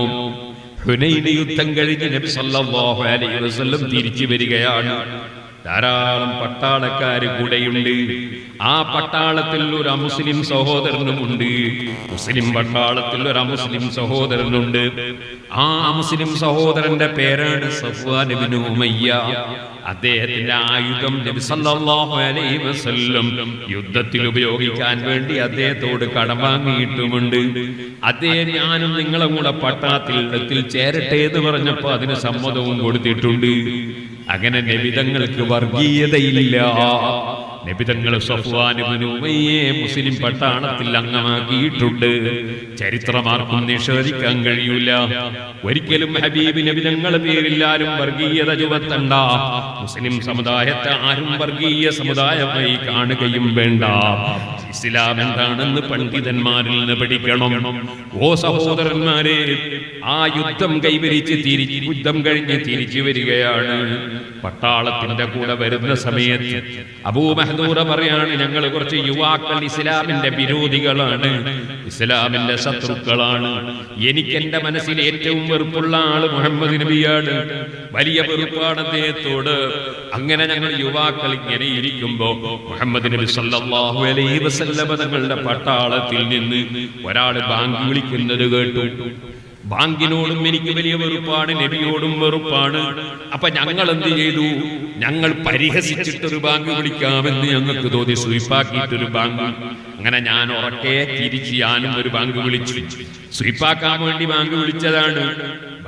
B: ഹുനൈൻ യുദ്ധം കഴിഞ്ഞ് നബി സല്ലല്ലാഹു അലൈഹി വസല്ലം തിരിച്ചു വരികയാണ്. ധാരാളം പട്ടാളക്കാര് കൂടെയുണ്ട്. ആ പട്ടാളത്തിൽ ഒരു അമുസ്ലിം സഹോദരനുമുണ്ട്. മുസ്ലിം പട്ടാളത്തിൽ ഒരു അമുസ്ലിം സഹോദരനുണ്ട്. ആ മുസ്ലിം സഹോദരന്റെ പേരാണ് സഫ്വാൻ ഇബ്നു ഉമയ്യ. അദ്ദേഹത്തിന്റെ ആയുധം നബി സല്ലല്ലാഹു അലൈഹി വസല്ലം യുദ്ധത്തിൽ ഉപയോഗിക്കാൻ വേണ്ടി അദ്ദേഹത്തോട് കടം വാങ്ങിയിട്ടുമുണ്ട്. അദ്ദേഹം ഞാനും നിങ്ങളും കൂടെ പട്ടാളത്തിൽ ചേരട്ടെ എന്ന് പറഞ്ഞപ്പോ അതിന് സമ്മതവും കൊടുത്തിട്ടുണ്ട്. അങ്ങനെ നബിതങ്ങൾക്ക് വർഗീയതയില്ല. നബിതങ്ങൾ സഫ്വാൻ ഇബ്നു ഉമയ്യയെ മുസ്ലിം പട്ടാളത്തിൽ അംഗമാക്കിയിട്ടുണ്ട്. ചരിത്രമാർക്കും നിഷേധിക്കാൻ കഴിയൂല. ഒരിക്കലും ഹബീബ് നബിതങ്ങളുടെ പേരിൽ ആരും വർഗീയത ചുമത്തണ്ട. മുസ്ലിം സമുദായത്തെ ആരും വർഗീയ സമുദായമായി കാണുകയും വേണ്ട. ഇസ്ലാം എന്താണെന്ന് പണ്ഡിതന്മാരിൽ നിന്ന് പഠിക്കണം. ഓ സഹോദരന്മാരെ, ആ യുദ്ധം കൈവരിച്ച് യുദ്ധം കഴിഞ്ഞ് തിരിച്ചു വരികയാണ്. പട്ടാളത്തിന്റെ കൂടെ വരുന്ന സമയത്ത് അബൂ മഹ്ദൂറ പറയാണ്, ഞങ്ങൾ കുറച്ച് യുവാക്കൾ ഇസ്ലാമിന്റെ വിരോധികളാണ്, ഇസ്ലാമിന്റെ ശത്രുക്കളാണ്. എനിക്ക് എന്റെ മനസ്സിൽ ഏറ്റവും വെറുപ്പുള്ള ആള് മുഹമ്മദ് നബിയാണ്. വലിയ വെറുപ്പാണ് അദ്ദേഹത്തോട്. അങ്ങനെ ഞങ്ങൾ യുവാക്കൾ ഇങ്ങനെ ഇരിക്കുമ്പോ മുഹമ്മദ് നബി സല്ലല്ലാഹു അലൈഹി വസല്ലം തങ്ങളുടെ പട്ടാളത്തിൽ നിന്ന് ഒരാള് ബാങ്ക് വിളിക്കുന്നത് കേട്ടു. ബാങ്കിനോടും എനിക്ക് വലിയ വെറുപ്പാണ്, നബിയോടും വെറുപ്പാണ്. അപ്പൊ ഞങ്ങൾ എന്ത് ചെയ്തു? ഞങ്ങൾ പരിഹസിച്ചിട്ടൊരു ബാങ്ക് വിളിക്കാമെന്ന് ഞങ്ങൾക്ക് തോന്നി, സ്വീപ്പാക്കിയിട്ടൊരു ബാങ്ക്. അങ്ങനെ ഞാൻ ഉറക്കെ തിരിച്ച് ഞാനും ഒരു ബാങ്ക് വിളിച്ചു. സ്വീപ്പാക്കാൻ വേണ്ടി ബാങ്ക് വിളിച്ചതാണ്.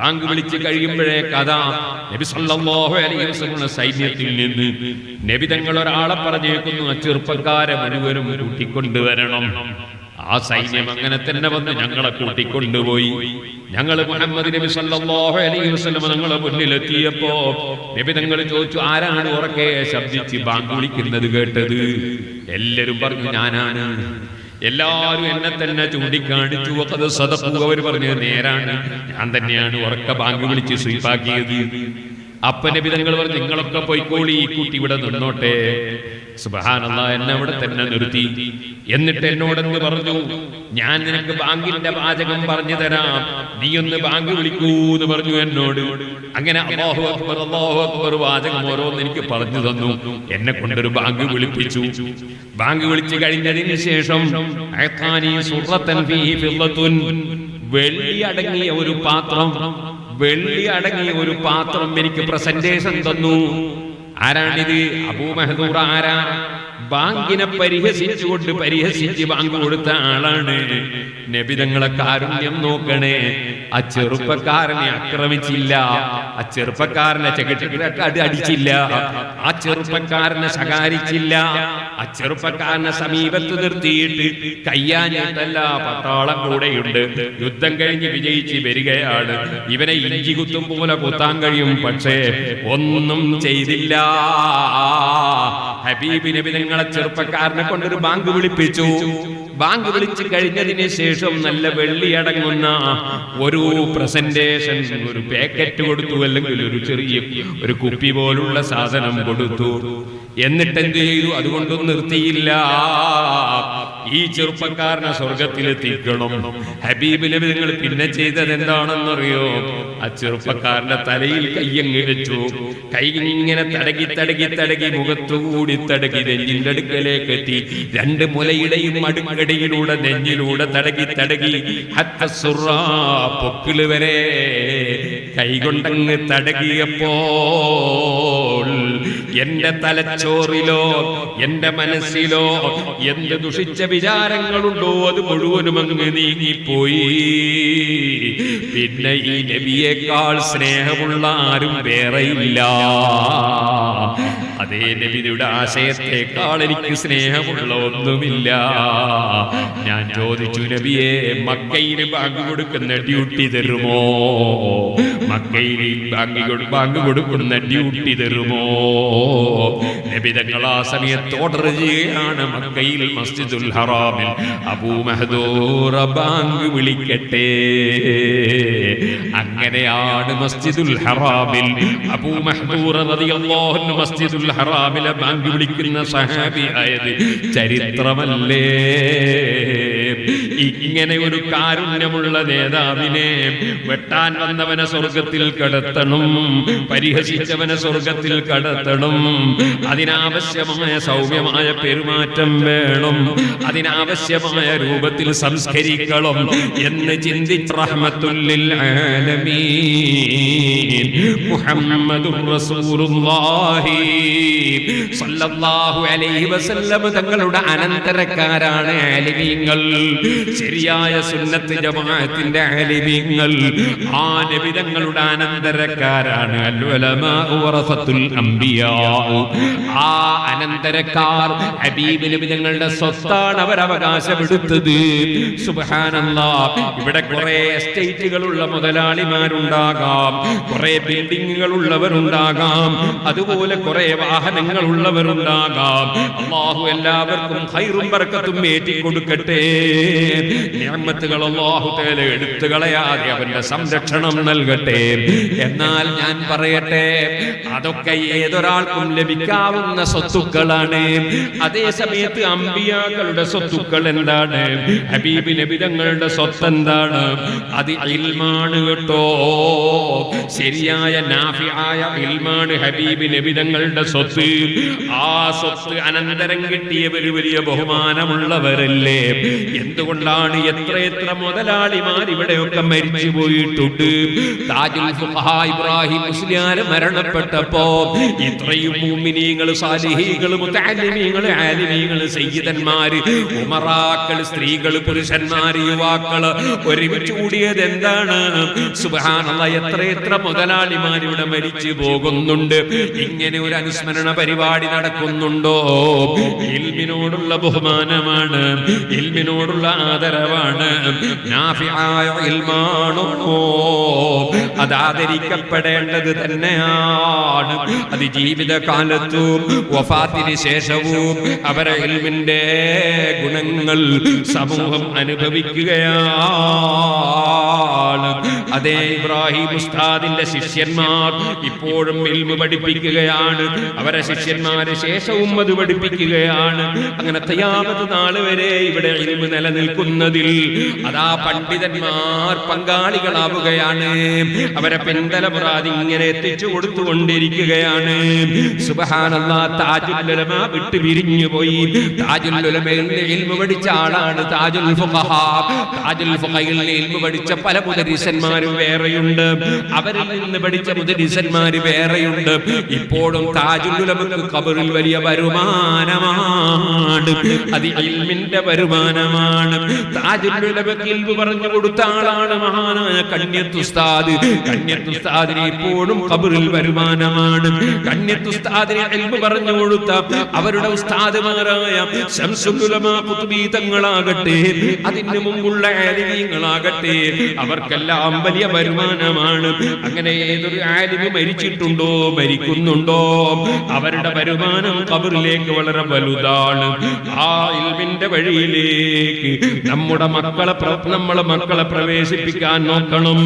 B: ബാങ്ക് വിളിച്ച് കഴിയുമ്പോഴേ കഥ നബി സല്ലല്ലാഹു അലൈഹി വസല്ലം സൈന്യത്തിൽ നിന്ന് നബി തങ്ങൾ ഒരാളെ പറഞ്ഞേക്കുന്നു, ആ ചെറുപ്പക്കാരെ മുഴുവനും കൂട്ടിക്കൊണ്ടുവരണം. ആ സൈന്യം അങ്ങനെ തന്നെ വന്ന് ഞങ്ങളെ കൂട്ടിക്കൊണ്ടുപോയി. ഞങ്ങൾ മുഹമ്മദ് നബി സല്ലല്ലാഹു അലൈഹി വസല്ലം ഞങ്ങളെ മുന്നിലെത്തിയപ്പോ നബി തങ്ങൾ ചോദിച്ചു, ആരാണ് ഉറക്കെ ശബ്ദിച്ച് ബാങ്ക് വിളിക്കുന്നത് കേട്ടത്? എല്ലാരും പറഞ്ഞു ഞാനാണ്. എല്ലാവരും എന്നെ തന്നെ ചൂണ്ടിക്കാണിച്ചു. അവർ പറഞ്ഞു നേരാണ്, ഞാൻ തന്നെയാണ് ഉറക്കെ ബാങ്ക് വിളിച്ച് സ്വീപ്പാക്കിയത്. അപ്പൊ നബി തങ്ങൾ പറഞ്ഞു, നിങ്ങളൊക്കെ പോയിക്കോളി, ഈ കുട്ടി ഇവിടെ നിന്നോട്ടെ. സുബ്ഹാനല്ലാഹ്, എന്നെ അവിടെ തന്നെ നിർത്തി. എന്നിട്ട് എന്നോടെന്ന് പറഞ്ഞു, ഞാൻ നിനക്ക് ബാങ്കിന്റെ വാചകം പറഞ്ഞു തരാം, നീ ഒന്ന് ബാങ്ക് വിളിക്കൂ എന്ന് പറഞ്ഞു എന്നോട്. അങ്ങനെ അല്ലാഹു അക്ബർ വാചകം ഓരോന്ന് എനിക്ക് പറഞ്ഞു തന്നു. എന്നെ കൊണ്ടൊരു ബാങ്ക് വിളിപ്പിച്ചു. ബാങ്ക് വിളിച്ചു കഴിഞ്ഞതിന് ശേഷം വെള്ളി അടങ്ങിയ ഒരു പാത്രം എനിക്ക് പ്രസന്റേഷൻ തന്നു. ആരാണിത്? അബൂ മഹ്ദൂറ. ആരാ? ബാങ്കിനെ പരിഹസിച്ച് ബാങ്ക് കൊടുത്ത ആളാണ്. നബി തങ്ങളെ കാരുണ്യം നോക്കണേ. ആ ചെറുപ്പക്കാരനെ ആക്രമിച്ചില്ല, ആ ചെറുപ്പക്കാരനെ അടിച്ചില്ല, ആ ചെറുപ്പക്കാരനെ ശകാരിച്ചില്ല, ആ ചെറുപ്പക്കാരനെ സമീപത്ത് നിർത്തിയിട്ട് കയ്യാഞ്ഞിട്ടല്ല. പട്ടാളം കൂടെയുണ്ട്. യുദ്ധം കഴിഞ്ഞ് വിജയിച്ച് വരികയാണ്. ഇവനെ ഇഞ്ചി കുത്തും പോലെ കുത്താൻ കഴിയും, പക്ഷേ ഒന്നും ചെയ്തില്ല. ഹബീബ് നബി തങ്ങളെ ചെറുപ്പക്കാരനെ കൊണ്ടൊരു ബാങ്ക് വിളിപ്പിച്ചു. ബാങ്ക് വിളിച്ചു കഴിഞ്ഞതിന് ശേഷം നല്ല വെള്ളി അടങ്ങുന്ന ഒരു പ്രസന്റേഷൻ, ഒരു പാക്കറ്റ് കൊടുത്തു, അല്ലെങ്കിൽ ഒരു ചെറിയ ഒരു കുപ്പി പോലുള്ള സാധനം കൊടുത്തു. എന്നിട്ട് എന്ത് ചെയ്തു? അതുകൊണ്ടൊന്നും നിർത്തിയില്ല. ഈ ചെറുപ്പക്കാരനെ സ്വർഗത്തിലെത്തിക്കണം. ഹബീബ് നബി തങ്ങൾ പിന്നെ ചെയ്തത് എന്താണെന്നറിയോ? ആ ചെറുപ്പക്കാരന്റെ തലയിൽ കയ്യങ്ങ് വെച്ചു. കൈ ഇങ്ങനെ തടകി മുഖത്തുകൂടി തടകി നെഞ്ഞിന്റെ അടുക്കലേക്ക് എത്തി. രണ്ട് മുലയുടെയും അടുക്കടിയിലൂടെ നെഞ്ഞിലൂടെ തടകി പൊക്കിള് വരെ കൈകൊണ്ടങ്ങ് തടകിയപ്പോൾ എന്റെ തലച്ചോറിലോ എന്റെ മനസ്സിലോ എന്ത് ദുഷിച്ച വിചാരങ്ങളുണ്ടോ അത് മുഴുവനും അങ്ങ് നീങ്ങിപ്പോയി. പിന്നെ ഈ നബിയേക്കാൾ സ്നേഹമുള്ള ആരും വേറെയില്ല. അതേ നബിയുടെ ആശയത്തെക്കാൾ എനിക്ക് സ്നേഹമുള്ള ഒന്നുമില്ല. ഞാൻ ചോദിച്ചു, നബിയെ മക്കയിൽ ബാങ്ക് കൊടുക്കുന്ന ഡ്യൂട്ടി തരുമോ? മക്കയിൽ ബാങ്ക് കൊടുക്കുന്ന ഡ്യൂട്ടി തരുമോ? നബി തങ്ങൾ ആ സമയത്ത് ഓർഡർ ചെയ്യുകയാണ്, മക്കയിൽ മസ്ജിദുൽ ഹറാമിൽ അബൂ മഹ്ദൂറ ബാങ്ക് വിളിക്കട്ടെ. അങ്ങനെയാണ് മസ്ജിദുൽ ഹറാമിൽ അബൂ മഹ്ദൂറ റളിയല്ലാഹു അൻഹു മസ്ജിദുൽ ഹറാമിലെ ബാങ്ക് വിളിക്കുന്ന സഹാബിയായത് ചരിത്രമല്ലേ? ഇങ്ങനെ ഒരു കാരുണ്യമുള്ള നേതാവിനെ വെട്ടാൻ വന്നവനെ സ്വർഗത്തിൽ കടത്തണം, പരിഹസിച്ചവനെ സ്വർഗത്തിൽ കടത്തണം. അതിനാവശ്യമായ സൗമ്യമായ പെരുമാറ്റം വേണം, അതിനാവശ്യമായ രൂപത്തിൽ സംസ്കരിക്കണം എന്ന് ചിന്തിച്ച് റഹ്മത്തുൽ ലിൽ ആലമീൻ മുഹമ്മദുർ റസൂലുള്ളാഹി സ്വല്ലല്ലാഹു അലൈഹി വസല്ലം തങ്ങളുടെ അനന്തരക്കാരാണ് ആലിമീങ്ങൾ, ശരിയായ സുന്നത്ത് ജമാഅത്തിന്റെ ആലിമീങ്ങൾ. ആ നബി തങ്ങളുടെ അനന്തരക്കാരാണ് അൽ ഉലമാ വറസത്തുൽ അംബിയാ. ആ അനന്തരക്കാർ ഹബീബ് നബി തങ്ങളുടെ സ്വത്താണ് അവർ അവകാശമെടുത്തത്. സുബ്ഹാനല്ലാഹ്. ഇവിടെ കുറെ എസ്റ്റേറ്റുകളുള്ള മുതലാളിമാരുണ്ടാകാം, കുറെ ബിൽഡിങ്ങുകൾ ഉള്ളവരുണ്ടാകാം, അതുപോലെ കുറെ വാഹനങ്ങൾ ഉള്ളവരുണ്ടാകാം. അല്ലാഹു എല്ലാവർക്കും ഖൈറും ബർക്കത്തും ഏറ്റി കൊടുക്കട്ടെ. നിഅമത്തുകൾ അല്ലാഹു തആല എടുത്തു കളയാതെ അവന്റെ സംരക്ഷണം നൽകട്ടെ. എന്നാൽ ഞാൻ പറയട്ടെ, അതൊക്കെ ഏതൊരാൾക്കും ലഭിക്കാവുന്ന സ്വത്തുക്കളാണ്. അതേ സമയത്ത് അമ്പിയാക്കളുടെ സ്വത്തുക്കൾ എന്താണ്? ഹബീബ് നബി തങ്ങളുടെ സ്വത്ത് എന്താണ്? അത് ഇൽമാണ് കേട്ടോ. ശരിയായ നാഫിആയ ഇൽമാണ് ഹബീബ് നബി തങ്ങളുടെ സ്വത്ത്. ആ സ്വത്ത് അനന്തരം കിട്ടിയവർ വലിയ ബഹുമാനമുള്ളവരല്ലേ? എന്തുകൊണ്ടാണ് എത്ര മുതലാളിമാർ ഇവിടെയൊക്കെ മരിച്ചു പോയിട്ടുണ്ട്. താജുൽ ഫുഖഹാ ഇബ്രാഹിം മുസ്ലിയാർ മരണപ്പെട്ടപ്പോ ഇത്രയും മുഅ്മിനീങ്ങൾ, സാലിഹീങ്ങൾ, മുതഅല്ലിമീങ്ങൾ, ആലിമീങ്ങൾ, സയ്യിദന്മാർ, ഉമറാക്കൾ, സ്ത്രീകൾ, പുരുഷന്മാർ, യുവാക്കൾ ഒരുമിച്ച് കൂടിയത് എന്താണ്? സുബ്ഹാനല്ലാഹ്. എത്ര മുതലാളിമാർ ഇവിടെ മരിച്ചു പോകുന്നുണ്ട്. ഇങ്ങനെ ഒരു അനുസ്മരണ പരിപാടി നടക്കുന്നുണ്ടോ? ഇൽമിനോടുള്ള ബഹുമാനമാണ്, ഇൽമിനോടുള്ള ആദരവാണ്. നാഫിആയ ഇൽമാണോ അത് ആദരിക്കപ്പെടേണ്ടത് തന്നെയാണ്. അത് ജീവിതകാലത്തും വഫാത്തിന് ശേഷവും അവരെ ഇൽമിന്റെ ഗുണങ്ങൾ സമൂഹം അനുഭവിക്കുകയാണ്. അതേ ഇബ്രാഹിം ഉസ്താദിന്റെ ശിഷ്യന്മാർ ഇപ്പോഴും ഇൽമു പഠിപ്പിക്കുകയാണ്, അവരെ ശിഷ്യന്മാരെ ശേഷവും അത് പഠിപ്പിക്കുകയാണ്. അങ്ങനെ ഖിയാമത്ത് നാൾ വരെ ഇവിടെ ഇൽമു നിലനിൽക്കുന്നതിൽ അതാ പണ്ഡിതന്മാർ പങ്കാളികളാവുകയാണ്. അവരെ പിന്തലമുറ ഇങ്ങനെ എത്തിച്ചു കൊടുത്തുകൊണ്ടിരിക്കുകയാണ്. സുബ്ഹാനല്ലാഹ്. താജുൽ ഉലമ വിട്ടു പിരിഞ്ഞു പോയി. താജുൽ ഉലമയിൽ ഇൽമു പഠിച്ച ആളാണ് താജുൽ ഫുഖഹാ. താജുൽ ഫുഖഹയിൽ ഇൽമു പഠിച്ച പല മുദരിസന്മാരും വേറെയുണ്ട്, അവരിൽ നിന്ന് പഠിച്ച മുദരിസന്മാർ വേറെയുണ്ട്. ഇപ്പോഴും താജുൽ ഉലമക്ക് ഖബറിൽ വലിയ വരുമാനമാണ്. അത് ഇൽമിന്റെ വരുമാനമാണ്. താജുൽ ഉലമക്ക് ഇൽമു പറഞ്ഞു കൊടുത്ത ആളാണ് മഹാനായ കണ്യത്ത് ഉസ്താദ്. കണ്യത്ത് ഉസ്താദിന് ഇപ്പോഴും ഖബറിൽ വരുമാനമാണ്. കണ്യത്ത് ഉസ്താദിന് ഇൽമു പറഞ്ഞു കൊടുത്ത അവരുടെ ഉസ്താദുമാരായ ശംസുൽ ഉലമാ ഖുത്ബി തങ്ങളാകട്ടെ, അതിന് മുമ്പുള്ള ആലിമീങ്ങളാകട്ടെ, അവർക്കെല്ലാം വലിയ വരുമാനമാണ്. അങ്ങനെ ഏതൊരു ആലിമ് മരിച്ചിട്ടുണ്ടോ, മരിക്കുന്നുണ്ടോ, അവരുടെ വരുമാനം ഖബറിലേക്ക് വളരെ വലുതാണ്. ആ ഇൽമിന്റെ വഴിയിലേക്ക് നമ്മളെ മക്കളെ പ്രവേശിപ്പിക്കാൻ നോക്കണം.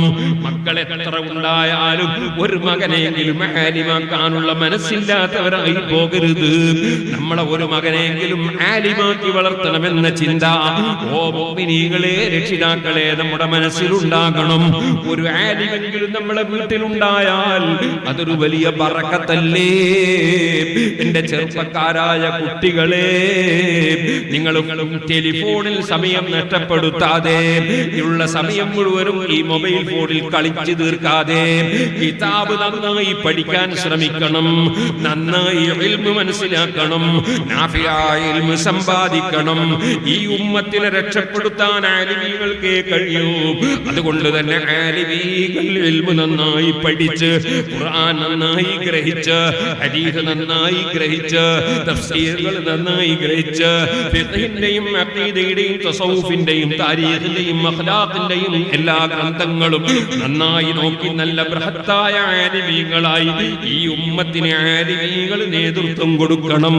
B: മക്കൾ എത്ര ഉണ്ടായാലും ഒരു മകനെങ്കിലും ആലിമാക്കാനുള്ള മനസ്സില്ലാത്തവരായി പോകരുത്. നമ്മളെ ഒരു മകനെങ്കിലും ആലിമാക്കി വളർത്തണമെന്ന ചിന്ത ഓ മുഅ്മിനീകളെ, രക്ഷിതാക്കളെ, നമ്മുടെ മനസ്സിലുണ്ടാകണം. ഒരു ആലിമെങ്കിലും നമ്മളെ വീട്ടിലുണ്ടായാൽ അതൊരു വലിയ ബറക്കത്തല്ലേ? എന്റെ ചെറുപ്പക്കാരായ കുട്ടികളെ, നിങ്ങൾ ടെലിഫോണിൽ സമയം നഷ്ടപ്പെടുത്താതെ, ഉള്ള സമയം മുഴുവനും ഈ മൊബൈൽ ഫോണിൽ കളിച്ചു തീർക്കാതെ കിതാബ് നന്നായി പഠിക്കാൻ ശ്രമിക്കണം, നന്നായി ഇൽമു മനസ്സിലാക്കണം, നാഫിയായ ഇൽമു സമ്പാദിക്കണം. ഈ ഉമ്മത്തിനെ രക്ഷപ്പെടുത്താൻ ആലിമീകൾക്കേ കഴിയൂ. അതുകൊണ്ട് തന്നെ ആലിമീകൾ ഇൽമു നന്നായി പഠിച്ച്, ഖുർആൻ നന്നായി ഗ്രഹിച്ച്, ഹദീസ് നന്നായി ഗ്രഹിച്ച്, തഫ്സീറുകൾ നന്നായി ഗ്രഹിച്ച്, ഫിഖ്ഹിന്റെയും അഖീദയുടെയും തസവ്വുഫിന്റെയും താരീഖിന്റെയും അഖ്ലാഖിന്റെയും എല്ലാ ഗ്രന്ഥങ്ങളും നന്നായി നോക്കി നല്ല ബൃഹത്തായ ആലിമീങ്ങളായി ഈ ഉമ്മത്തിന് ആലിമീങ്ങൾ നേതൃത്വം കൊടുക്കണം.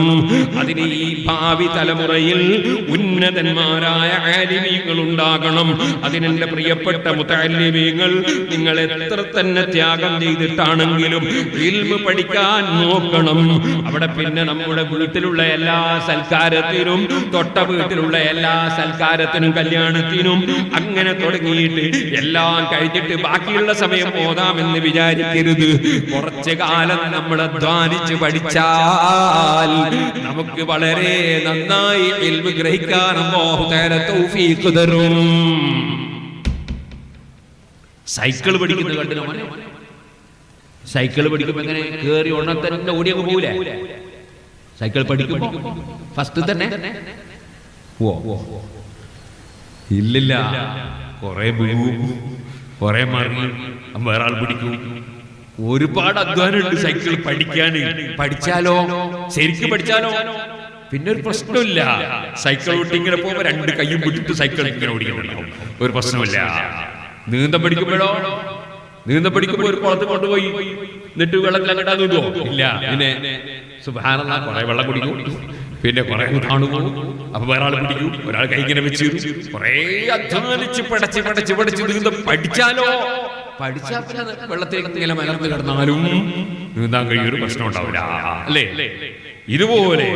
B: അതിന് ഈ ഭാവി തലമുറയിൽ ഉന്നതന്മാരായ ആലിമീങ്ങൾ ഉണ്ടാകണം. അതിനെന്റെ പ്രിയപ്പെട്ട മുതഅല്ലിമീങ്ങൾ, നിങ്ങൾ എത്ര തന്നെ ത്യാഗം ചെയ്തിട്ടാണെങ്കിലും ഇൽമു പഠിക്കാൻ നോക്കണം. അവിടെ പിന്നെ നമ്മുടെ വീട്ടിലുള്ള എല്ലാ സൽക്കാരത്തിനും, തൊട്ട വീട്ടിലുള്ള എല്ലാ സൽക്കാരത്തിനും, കല്യാണത്തിനും അങ്ങനെ തുടങ്ങിയിട്ട് എല്ലാം കഴിഞ്ഞിട്ട് ബാക്കിയുള്ള സമയം ഓതാമെന്ന് വിചാരിക്കരുത്. കുറച്ചു കാലം നമ്മൾ അധ്വാനിച്ച് പഠിച്ചാൽ നമുക്ക് വളരെ നന്നായി ഇൽമു ഗ്രഹിക്കാൻ അല്ലാഹു തആല തൗഫീഖ് തരും. സൈക്കിൾ പഠിക്കുന്നത് കണ്ടില്ല മോനെ? സൈക്കിൾ പഠിക്കുമ്പോ എങ്ങനെ കേറി ഉണത്തന്നെ ഓടിയങ്ങ് പോകൂലേ? സൈക്കിൾ പഠിക്കുമ്പോ ഫസ്റ്റ് തന്നെ ഇല്ലില്ല, കുറെ വീഴും, കുറെ മറിയും, വേറെ ആൾ പിടിക്കും. ഒരുപാട് അധ്വാനമുണ്ട് സൈക്കിൾ പഠിക്കാൻ. പഠിച്ചാലോ, ശരിക്കും പഠിച്ചാലോ പിന്നെ ഒരു പ്രശ്നമില്ല. സൈക്കിൾ ഓട്ടി ഇങ്ങനെ പോകുമ്പോ രണ്ട് കൈയും പിടിച്ചിട്ട് സൈക്കിൾ ഇങ്ങനെ ഓടിക്കുന്നുണ്ടാവും, ഒരു പ്രശ്നമില്ല. നീന്തം പഠിക്കുമ്പോഴോ, നീന്തം പഠിക്കുമ്പോ ഒരു കുളത്ത് കൊണ്ടുപോയി എന്നിട്ട് വെള്ളത്തിൽ അങ്ങോട്ടാ നീന്തോ? ഇല്ല. പിന്നെ സുബ്ഹാനല്ലാഹ്, കുറെ വെള്ളം കുടിക്കും, പിന്നെ കുറെ കാണുപോകും, അപ്പൊ വേറെ ആൾ പിടിക്കും, ഒരാൾ കൈ ഇങ്ങനെ വെച്ച് കുറെ അധ്വാനിച്ച് പഠിച്ച് പഠിച്ച് പഠിച്ച് നീന്തം പഠിച്ചാലോ, പഠിച്ചാൽ പിന്നെ വെള്ളത്തിലേക്ക് ഇങ്ങനെ മലർന്ന് കിടന്നാലും നീന്താൻ കഴിയൊരു പ്രശ്നം ഉണ്ടാവില്ല, അല്ലേ? ഇതുപോലെ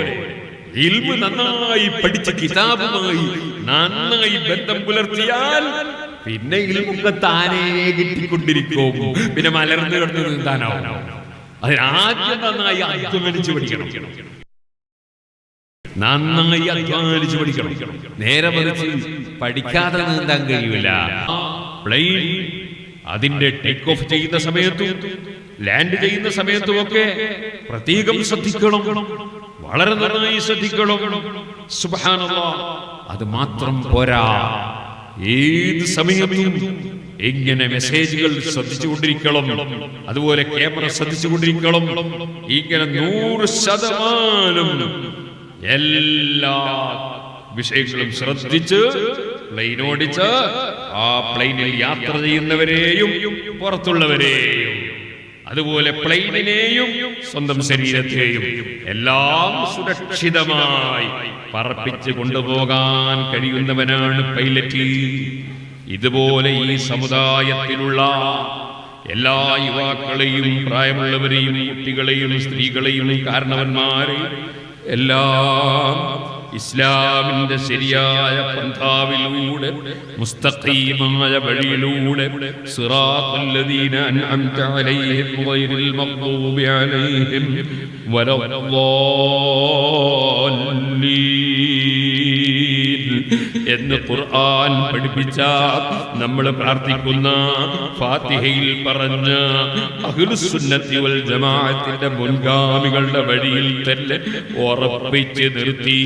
B: ഇൽമു നന്നായി പഠിച്ച് കിതാബുമായി നന്നായി ബന്ധം പുലർത്തിയാൽ പിന്നെ ഇൽമൊക്കെ താനേ കിട്ടിക്കൊണ്ടിരിക്കും. പിന്നെ മലർന്ന് കിടന്ന് നീന്താനാവും. അതിനാദ്യം നന്നായി അധ്വാനിച്ച് പഠിക്കണം, നന്നായി അധ്വാനിച്ച് പഠിക്കണം. നേരെ മറിച്ച് പഠിക്കാതെ നീന്താൻ കഴിയൂല. പ്ലെയിൻ അതിന്റെ ടേക്ക് ഓഫ് ചെയ്യുന്ന സമയത്തും ലാൻഡ് ചെയ്യുന്ന സമയത്തും ഒക്കെ പ്രത്യേകം ശ്രദ്ധിക്കണം, വളരെ നന്നായി ശ്രദ്ധിക്കണം. സുബ്ഹാനല്ലാഹ്, അത് മാത്രം പോരാ, ഏത് സമയത്തും ഇങ്ങനെ മെസ്സേജുകൾ ശ്രദ്ധിച്ചുകൊണ്ടിരിക്കണം, അതുപോലെ ക്യാമറ ശ്രദ്ധിച്ചുകൊണ്ടിരിക്കണം. ഇങ്ങനെ 100% എല്ലാ വിഷയങ്ങളും ശ്രദ്ധിച്ച് പ്ലെയിൻ ഓടിച്ച് ആ പ്ലെയിനിൽ യാത്ര ചെയ്യുന്നവരെയും പുറത്തുള്ളവരെയും, അതുപോലെ പ്ലെയിനിനെയും സ്വന്തം ശരീരത്തെയും എല്ലാം സുരക്ഷിതമായി പറപ്പിച്ച് കൊണ്ടുപോകാൻ കഴിയുന്നവനാണ് പൈലറ്റ്. ഇതുപോലെ ഈ സമുദായത്തിലുള്ള എല്ലാ യുവാക്കളെയും, പ്രായമുള്ളവരെയും, കുട്ടികളെയും, സ്ത്രീകളെയും, കാരണവന്മാരെയും എല്ലാം ഇസ്ലാമിന്റെ ശരിയായ പന്ഥാവിലൂടെ, മുസ്തഖീമായ വഴിയിലൂടെ, സിറാത്തുൽ ലദീന അൻഅംത അലൈഹിം ഗൈറിൽ മഗ്ദൂബി അലൈഹിം വലദ്ദാല്ലീൻ എന്ന് ഖുർആൻ പഠിപ്പിച്ച, നമ്മൾ പ്രാർത്ഥിക്കുന്ന, ഫാത്തിഹയിൽ പറഞ്ഞ അഹ്ലുസുന്നത്തി വൽ ജമാഅത്തിന്റെ മുൻഗാമികളുടെ വഴിയിൽ തന്നെ ഉറപ്പിച്ച് നിർത്തി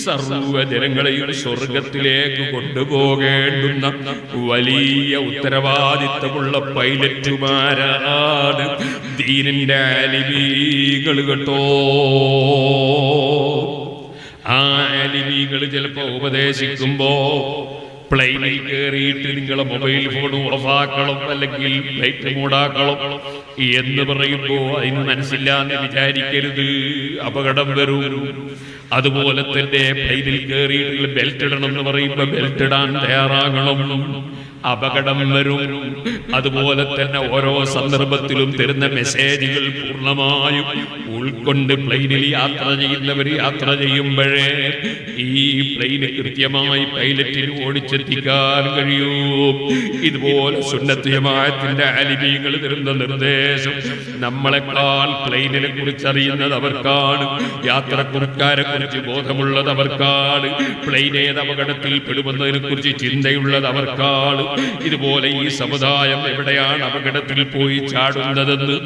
B: സർവ്വജനങ്ങളെയും സ്വർഗത്തിലേക്ക് കൊണ്ടുപോകേണ്ടുന്ന വലിയ ഉത്തരവാദിത്തമുള്ള പൈലറ്റുമാരാണ് ദീനിന്റെ ആലിമീകൾ കേട്ടോ. ആ ആലിമീകൾ ചിലപ്പോ ഉപദേശിക്കുമ്പോ പ്ലെയിനിൽ കയറിയിട്ട് നിങ്ങളെ മൊബൈൽ ഫോൺ ഓഫാക്കണം, അല്ലെങ്കിൽ ലൈറ്റ് മൂടാക്കണം എന്ന് പറയുമ്പോ അതിന് മനസ്സില്ലാന്ന് വിചാരിക്കരുത്, അപകടം വരും. അതുപോലെ തന്നെ പ്ലെയിനിൽ കയറിയിട്ട് ബെൽറ്റ് ഇടണം എന്ന് പറയുമ്പോ ബെൽറ്റ് ഇടാൻ തയ്യാറാകണം. അപകടം വരും. അതുപോലെ തന്നെ ഓരോ സന്ദർഭത്തിലും തരുന്ന മെസ്സേജുകൾ പൂർണ്ണമായും ഉൾക്കൊണ്ട് പ്ലെയിനിൽ യാത്ര ചെയ്യുന്നവർ യാത്ര ചെയ്യുമ്പോഴേ ഈ പ്ലെയിന് കൃത്യമായി പൈലറ്റിന് ഓടിച്ചെത്തിക്കാൻ കഴിയൂ. ഇതുപോലെ സുന്നത്ത് ജമാഅത്തിന്റെ ആലിമീങ്ങൾ തരുന്ന നിർദ്ദേശം നമ്മളെക്കാൾ പ്ലെയിനിനെ കുറിച്ച് അറിയുന്നത് അവർക്കാണ്, യാത്രക്കാരെ കുറിച്ച് ബോധമുള്ളത് അവർക്കാണ്, പ്ലെയിൻ ഏത് അപകടത്തിൽ പെടുമെന്നതിനെ കുറിച്ച് ചിന്തയുള്ളത് അവർക്കാണ്. ഇതുപോലെ ഈ സമുദായം എവിടെയാണ് അപകടത്തിൽ പോയി ചാടുന്നതെന്ന്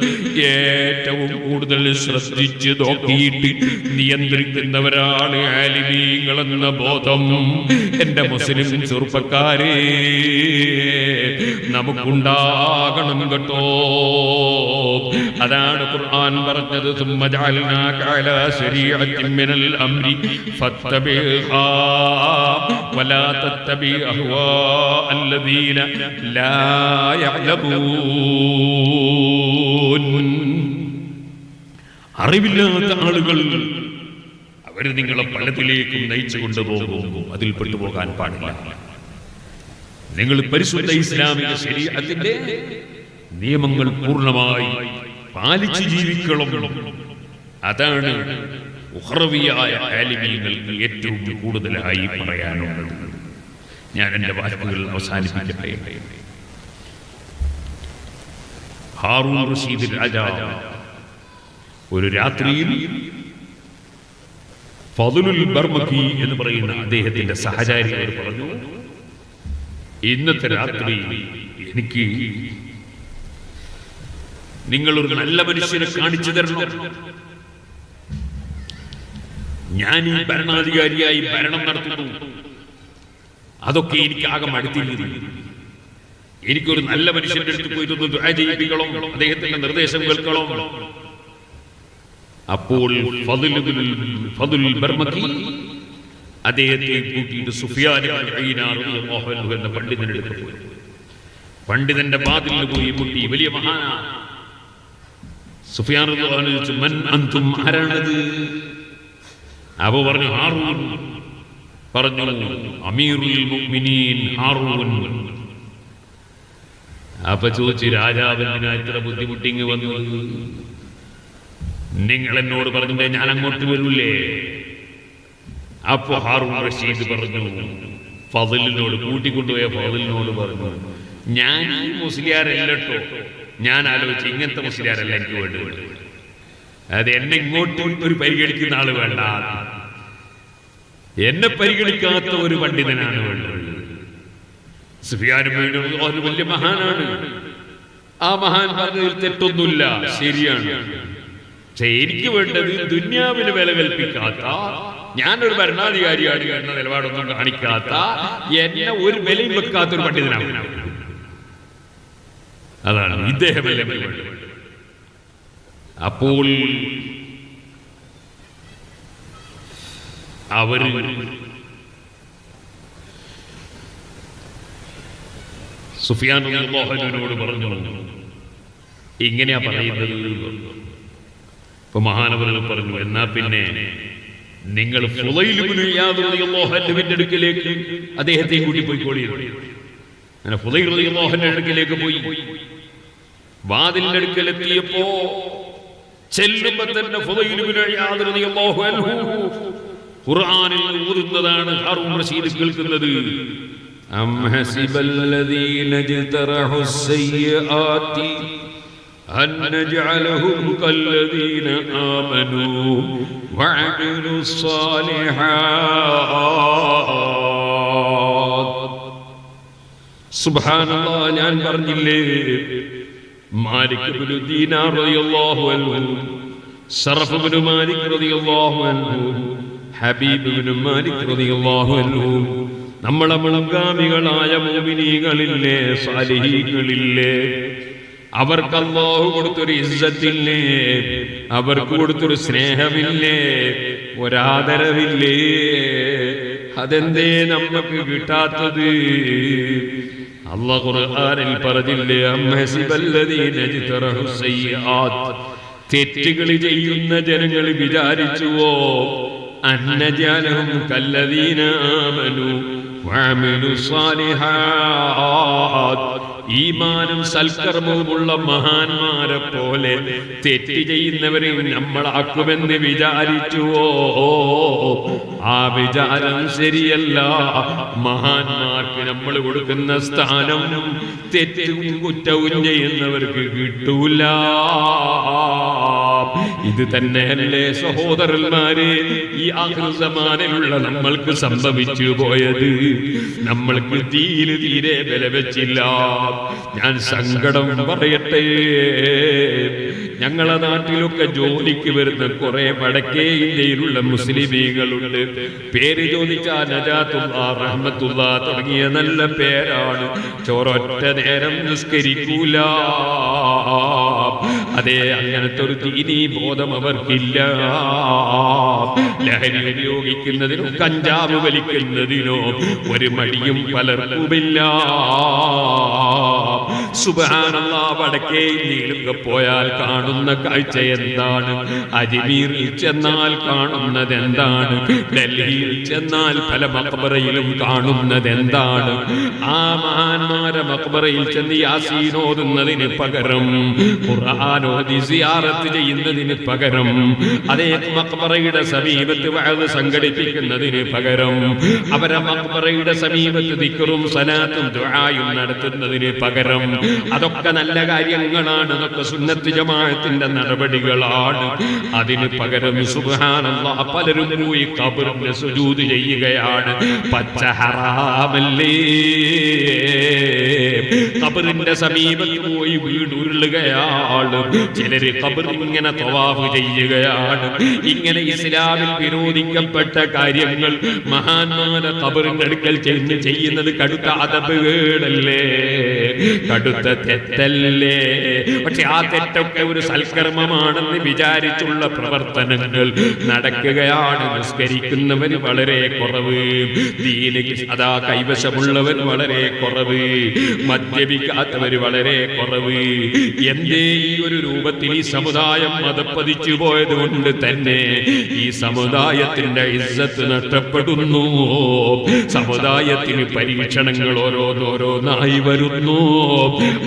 B: ഏറ്റവും കൂടുതൽ ശ്രദ്ധിച്ച് നോക്കിയിട്ട് നിയന്ത്രിക്കുന്നവരാണ് ആലിമീങ്ങളെന്ന ബോധം എന്റെ മുസ്ലിം ചെറുപ്പക്കാരെ നമുക്കുണ്ടാകണം കേട്ടോ. അതാണ് ഖുർആൻ പറഞ്ഞത്, ثم جعلناك على شريعة من الأمر فاتبعها ولا تتبع أهواء الذين لا يعلمون. അറിവില്ലാത്ത ആളുകൾ അവർ നിങ്ങളെ പലതിലേക്കും നയിച്ചു കൊണ്ടുപോകും. അതിൽ പെട്ടുപോകാൻ പാടില്ല. നിങ്ങൾ പരിശുദ്ധ ഇസ്ലാമിക ശരീഅത്തിന്റെ നിയമങ്ങൾ പൂർണ്ണമായി പാലിച്ച് ജീവിക്കണം. അതാണ് ഉഖ്റവിയായ ആലിമീങ്ങൾക്ക് ഏറ്റവും കൂടുതലായി പറയാനുള്ളത്. ഞാൻ എന്റെ വാക്കുകൾ അവസാനിപ്പിക്കട്ടെ. ഹാറൂൻ റഷീദ് രാജാവ് ഒരു രാത്രിയിൽ ഫദ്ലുൽ ബർമഖി എന്ന് പറയുന്ന അദ്ദേഹത്തിന്റെ സഹചാരിയോട് പറഞ്ഞു, ഇന്നത്തെ രാത്രി എനിക്ക് നിങ്ങളൊരു നല്ല മനുഷ്യനെ കാണിച്ചു തരണം. ഞാൻ ഈ ഭരണാധികാരിയായി ഭരണം നടത്തുന്നു, അതൊക്കെ എനിക്ക് ആകെ മടുത്തിരിക്കുന്നു. എനിക്കൊരു നല്ല മനുഷ്യന്റെ അടുത്ത് പോയിട്ടൊന്ന് ദുആ ചെയ്യിപ്പിക്കണം, അദ്ദേഹത്തിന്റെ നിർദ്ദേശം കേൾക്കണം. അപ്പോൾ ഫദ്ലുൽ ബർമഖി അദ്ദേഹത്തെ കൂട്ടിയിട്ട് സുഫിയാൻ റളിയല്ലാഹു അൻഹു എന്ന പണ്ഡിതന്റെ അടുത്ത് പോയി. പണ്ഡിതന്റെ വാതിലിൽ പോയി മുട്ടി. വലിയ മഹാനാണ്. സുഫിയാൻ റളിയല്ലാഹു അൻഹു ചോദിച്ചു, മൻ അൻതും, ആരാണത്? അബൂ പറഞ്ഞു, ഹാറൂൻ. പറഞ്ഞു, അമീറുൽ മുഅ്മിനീൻ ഹാറൂൻ. അപ്പൊ ചോദിച്ചു, രാജാവിന് ഇത്ര ബുദ്ധിമുട്ടിങ് വന്നു? നിങ്ങൾ എന്നോട് പറഞ്ഞില്ലേ ഞാൻ അങ്ങോട്ട് വരൂലേ? അപ്പോ ഹാറൂൻ റഷീദ് പറഞ്ഞു, ഫദ്ലിനോട് കൂട്ടിക്കൊണ്ടുപോയ ഫദ്ലിനോട് പറഞ്ഞു, ഞാൻ ഈ മുസ്ലിയാരല്ലോ. ഞാൻ ആലോചിച്ച് ഇങ്ങനത്തെ മുസ്ലിയാരല്ല എനിക്ക് വേണ്ടത്. അത് എന്നെ ഇങ്ങോട്ട് ഒരു പരിഗണിക്കുന്ന ആള് വേണ്ട, എന്നെ പരിഗണിക്കാത്ത ഒരു പണ്ഡിതനാണ് വേണ്ടത്. സുഫിയാൻ ഒരു വലിയ മഹാനാണ്. ആ മഹാൻ പറഞ്ഞതിൽ തെറ്റൊന്നുമില്ല, ശരിയാണ്. പക്ഷെ എനിക്ക് വേണ്ടത് ദുന്യാവിന് വില കൽപ്പിക്കാത്ത, ഞാനൊരു ഭരണാധികാരിയാണ് എന്ന നിലപാടൊന്നും കാണിക്കാത്ത, എന്നെ ഒരു വിലയും വെക്കാത്ത ഒരു പണ്ഡിതനാണ്. അതാണ് ഇദ്ദേഹം. അപ്പോൾ അവര് സുഫിയാൻ റളിയല്ലാഹു അൻഹുവിനോട് പറഞ്ഞു, ഇങ്ങനെയാ പറയുന്നത്. ഇപ്പൊ മഹാനവറുകൾ പറഞ്ഞു, എന്നാ പിന്നെ നിങ്ങൾ ഫുളൈൽ ഇബ്നു ഇയാദ് റളിയല്ലാഹു അൻഹുവിന്റെ അടുക്കലേക്ക് അദ്ദേഹത്തെ കൂട്ടി പോയിക്കോളി. അങ്ങനെ ഫുളൈൽ റളിയല്ലാഹു അൻഹുവിന്റെ അടുക്കലേക്ക് പോയി. വാതിലിന്റെ അടുക്കലെത്തിയപ്പോ ചെല്ലുമ്പോ തന്നെ ഫുളൈൽ ഇബ്നു ഇയാദ് റളിയല്ലാഹു അൻഹു ഖുർആനിൽ ഓതുന്നതാണ് ഹാറൂൻ റഷീദ് കേൾക്കുന്നത്. അം ഹസിബല്ലദീന ജതറഹുസ് സയ്യിആതി أن نجعلهم كالذين آمنوا وعملوا الصالحات. سبحان الله. ഞാൻ പറഞ്ഞില്ലേ, മാലിക് ഇബ്നു ദീനാർ റളിയല്ലാഹു അൻഹു, ശറഫ് ഇബ്നു മാലിക് റളിയല്ലാഹു അൻഹു, ഹബീബ് ഇബ്നു മാലിക് റളിയല്ലാഹു അൻഹു, നമ്മളെ മുൻഗാമികളായ മുഅ്മിനീകളില്ലേ, സാലിഹീകളില്ലേ, അവർക്ക് അല്ലാഹു കൊടുത്തൊരു ഇസ്സത്തില്ലേ, അവർക്ക് കൊടുത്തൊരു സ്നേഹമില്ലേ, ഒരാദരവില്ലേ? അതെന്തേ നമുക്ക് കിട്ടാത്തത്? അല്ലാഹു ഖുർആനിൽ പറഞ്ഞില്ലേ, അംഹസിബല്ലദീന യജ്തറഹുസ് സയ്യിആത്ത്, തെറ്റുകൾ ചെയ്യുന്ന ജനങ്ങൾ വിചാരിച്ചുവോ, അന്നജഅലഹും കല്ലദീന ആമനു, വഅമിലു സ്വാലിഹാത്ത്. ഈമാനും സൽക്കർമ്മവുമുള്ള മഹാന്മാരെ പോലെ തെറ്റ് ചെയ്യുന്നവരെ നമ്മളാക്കുമെന്ന് വിചാരിച്ചുവോ? ആ വിചാരം ശരിയല്ല. മഹാന്മാർക്ക് നമ്മൾ കൊടുക്കുന്ന സ്ഥാനം തെറ്റും കുറ്റവും ചെയ്യുന്നവർക്ക് കിട്ടൂല. ഇത് തന്നെയല്ലേ സഹോദരന്മാരെ ഈ ആഖിറുസമാനിലുള്ള നമ്മൾക്ക് സംഭവിച്ചു പോയത്? നമ്മൾക്ക് തീരെ വില വെച്ചില്ല. ഞാൻ സങ്കടം പറയട്ടെ, ഞങ്ങളെ നാട്ടിലൊക്കെ ജോലിക്ക് വരുന്ന കുറെ വടക്കേ ഇന്ത്യയിലുള്ള മുസ്ലിമീങ്ങളുണ്ട്. പേര് ചോദിച്ചാൽ നജാത്തുള്ള, റഹ്മത്തുള്ള തുടങ്ങിയ നല്ല പേരാണ്. ചോരൊറ്റ നേരം നിസ്കരിക്കൂല. അതെ, അങ്ങനത്തെ ഒരു ദീനീ ബോധം അവർക്കില്ല. ലഹരി ഉപയോഗിക്കുന്നതിനോ കഞ്ചാവ് വലിക്കുന്നതിനോ ഒരു മടിയും പലർക്കുമില്ല. സുബ്ഹാനല്ലാഹ്, വടക്കേ ഇന്ത്യയിലൊക്കെ പോയാൽ കാണുന്ന കാഴ്ച എന്താണ്? അജ്മീറിൽ ചെന്നാൽ കാണുന്നത് എന്താണ്? ഡൽഹിയിൽ ചെന്നാൽ പല മഖ്ബറയിലും കാണുന്നത് എന്താണ്? ആ മഹാന്മാരെ മഖ്ബറയിൽ ചെന്ന് യാസീൻ ഓതുന്നതിന് പകരം, ഖുർആൻ ഓതി സിയാറത്ത് ചെയ്യുന്നതിന് പകരം, അതേ മഖ്ബറയുടെ സമീപത്ത് വഅദ് സംഘടിപ്പിക്കുന്നതിന് പകരം, അവരെ മഖ്ബറയുടെ സമീപത്ത് ദിക്റും സലാത്തും ദുആയും നടത്തുന്നതിന് പകരം, അതൊക്കെ നല്ല കാര്യങ്ങളാണ്, അതൊക്കെ സുന്നത്ത് ജമാഅത്തിന്റെ നടപടികളാണ്. അതിന് പകരം സുബ്ഹാനല്ലാഹ് പലരും പോയി ഖബറിന് സുജൂദ് ചെയ്യുകയാണ്. പച്ച ഹറാമല്ലേ? ഖബറിന്റെ സമീപത്ത് പോയി വീട് ഉരുളുകയാണ്. ചിലര് ഖബറിൽ ഇങ്ങനെ തവാഫ് ചെയ്യുകയാണ്. ഇങ്ങനെ ഇസ്ലാമിൽ വിരോധിക്കപ്പെട്ട കാര്യങ്ങൾ മഹാന്മാരെ ഖബറിന്റെ അടുക്കൽ ചെയ്യുന്നത് കടുത്ത അദബുകളല്ലേ, കടുത്ത തെറ്റല്ലേ? പക്ഷെ ആ തെറ്റൊക്കെ ഒരു സൽക്കർമ്മമാണെന്ന് വിചാരിച്ചുള്ള പ്രവർത്തനങ്ങൾ നടക്കുകയാണ്. നിസ്കരിക്കുന്നവർ വളരെ കുറവ്, ദീന് അതാ കൈവശമുള്ളവർ വളരെ കുറവ്, മദ്യപിക്കാത്തവർ വളരെ കുറവ്. എന്തേ ഈ ഒരു രൂപത്തിൽ ഈ സമുദായം മതപ്പതിച്ചു പോയത് കൊണ്ട് തന്നെ ഈ സമുദായത്തിന്റെ ഇസ്സത്ത് നഷ്ടപ്പെടുന്നു. സമുദായത്തിന് പരീക്ഷണങ്ങൾ ഓരോന്നായി വരുന്നു.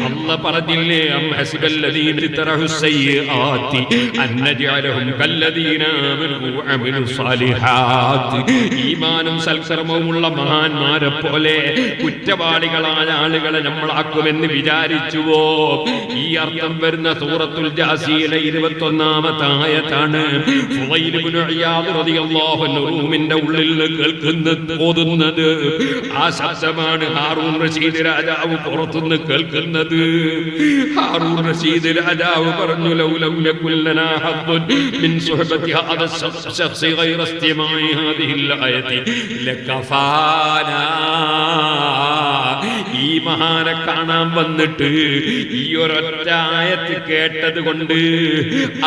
B: അല്ലാഹ് പറഞ്ഞില്ലേ, അം ഹസിബല്ലദീന തറഹുസ്സയ്യാത്തി അന്നജഅലഹും കല്ലദീന ആമനു വഅമിലു സ്വാലിഹാത്ത്. ഈമാനും സൽക്കർമ്മവുമുള്ള മഹാന്മാരെ പോലെ കുറ്റവാളികളായ ആളുകളെ നമ്മളാക്കുമെന്ന് വിചാരിച്ചുവോ? ഈ അർത്ഥം വരുന്ന സൂറത്തുൽ ജാസിയയിലെ 21-ാമത്തെ ആയത്താണ്. ഫുളൈൽ ഇബ്നു ഇയാദ് റളിയല്ലാഹു അൻഹു റൂമിന്റെ ഉള്ളിൽ കേൾക്കുന്നത്, ഓതുന്നത് ആ ശബ്ദമാണ് ഹാറൂൻ റഷീദ് രാജാവ് പുറത്തുനിന്ന് കേൾക്കുന്നത്. ഹാറൂൻ റഷീദ് രാജാവ് പറഞ്ഞു, ലൗലം യകുൽ ലനാ ഹദ്ദുൻ മിൻ സുഹബത്തി ഹാദാ ശഖ്സി ഗൈറ ഇസ്തിമാഇ ഹാദിഹിൽ ആയതി ലകഫാനാ. ഈ മഹാനെ കാണാൻ വന്നിട്ട് ഈ ഒരൊറ്റ ആയത്ത് കേട്ടത് കൊണ്ട്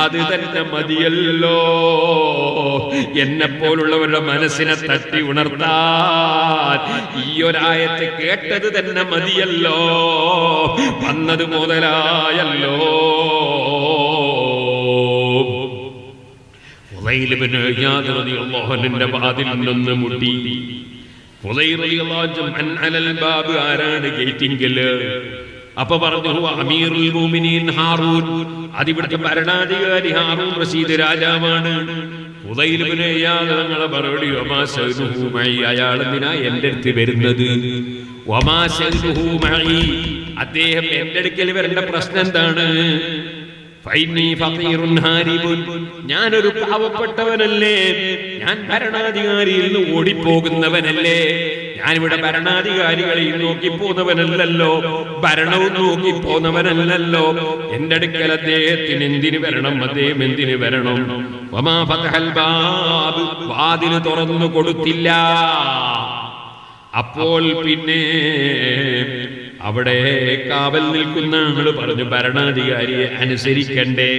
B: അത് തന്നെ മതിയല്ലോ. എന്നെ പോലുള്ളവരുടെ മനസ്സിനെ തട്ടി ഉണർത്താൻ ഈ ഒരായത്ത് കേട്ടത് തന്നെ മതിയല്ലോ, വന്നത് മുതലായല്ലോ. ഫുളൈൽ ഇബ്നു ഇയാദ് റളിയല്ലാഹു അൻഹുവിന്റെ വാതിൽ നിന്ന് മുട്ടി. ഫുളൈൽ റളിയല്ലാഹു അൻഹു ബാബ്, ആരാണ് ഗേറ്റിംഗില്? അപ്പൊ പറഞ്ഞു, അമീറുൽ മുഅ്മിനീൻ ഹാറൂൻ, അതിവിടുത്തെ ഭരണാധികാരി ഹാറൂൻ റഷീദ് രാജാവാണ്. ഫുളൈൽ ഇബ്നു ഇയാദ് തങ്ങളെ മറുപടി, വമാ ശഅനുഹു മഈ, അയാൾ എന്തിനാ എന്റെ അടുത്ത് വരുന്നത്? വമാ ശഅനുഹു മഈ, അദ്ദേഹം എന്റെ അടുക്കൽ വരേണ്ട പ്രശ്നം എന്താണ്? ഫൈനി ഫഖീറുൻ ഹാരിബുൻ, ഞാനൊരു പാവപ്പെട്ടവനല്ലേ, ഞാൻ ഭരണാധികാരിയിൽ നിന്ന് ഓടിപ്പോകുന്നവനല്ലേ, ഞാനിവിടെ ഭരണാധികാരികളെയും നോക്കി പോന്നവനല്ലല്ലോ, ഭരണവും നോക്കി പോന്നവനല്ലല്ലോ. എന്റെ അടുക്കൽ അദ്ദേഹത്തിന് എന്തിനു വരണം? അദ്ദേഹം എന്തിനു വരണം? വമാ ഫതഹൽ ബാബ്, വാതിൽ തുറന്നു കൊടുത്തില്ല. അപ്പോൾ പിന്നെ അവിടെ കാവൽ നിൽക്കുന്ന ആള് പറഞ്ഞു, ഭരണാധികാരിയെ അനുസരിക്കണ്ടേ?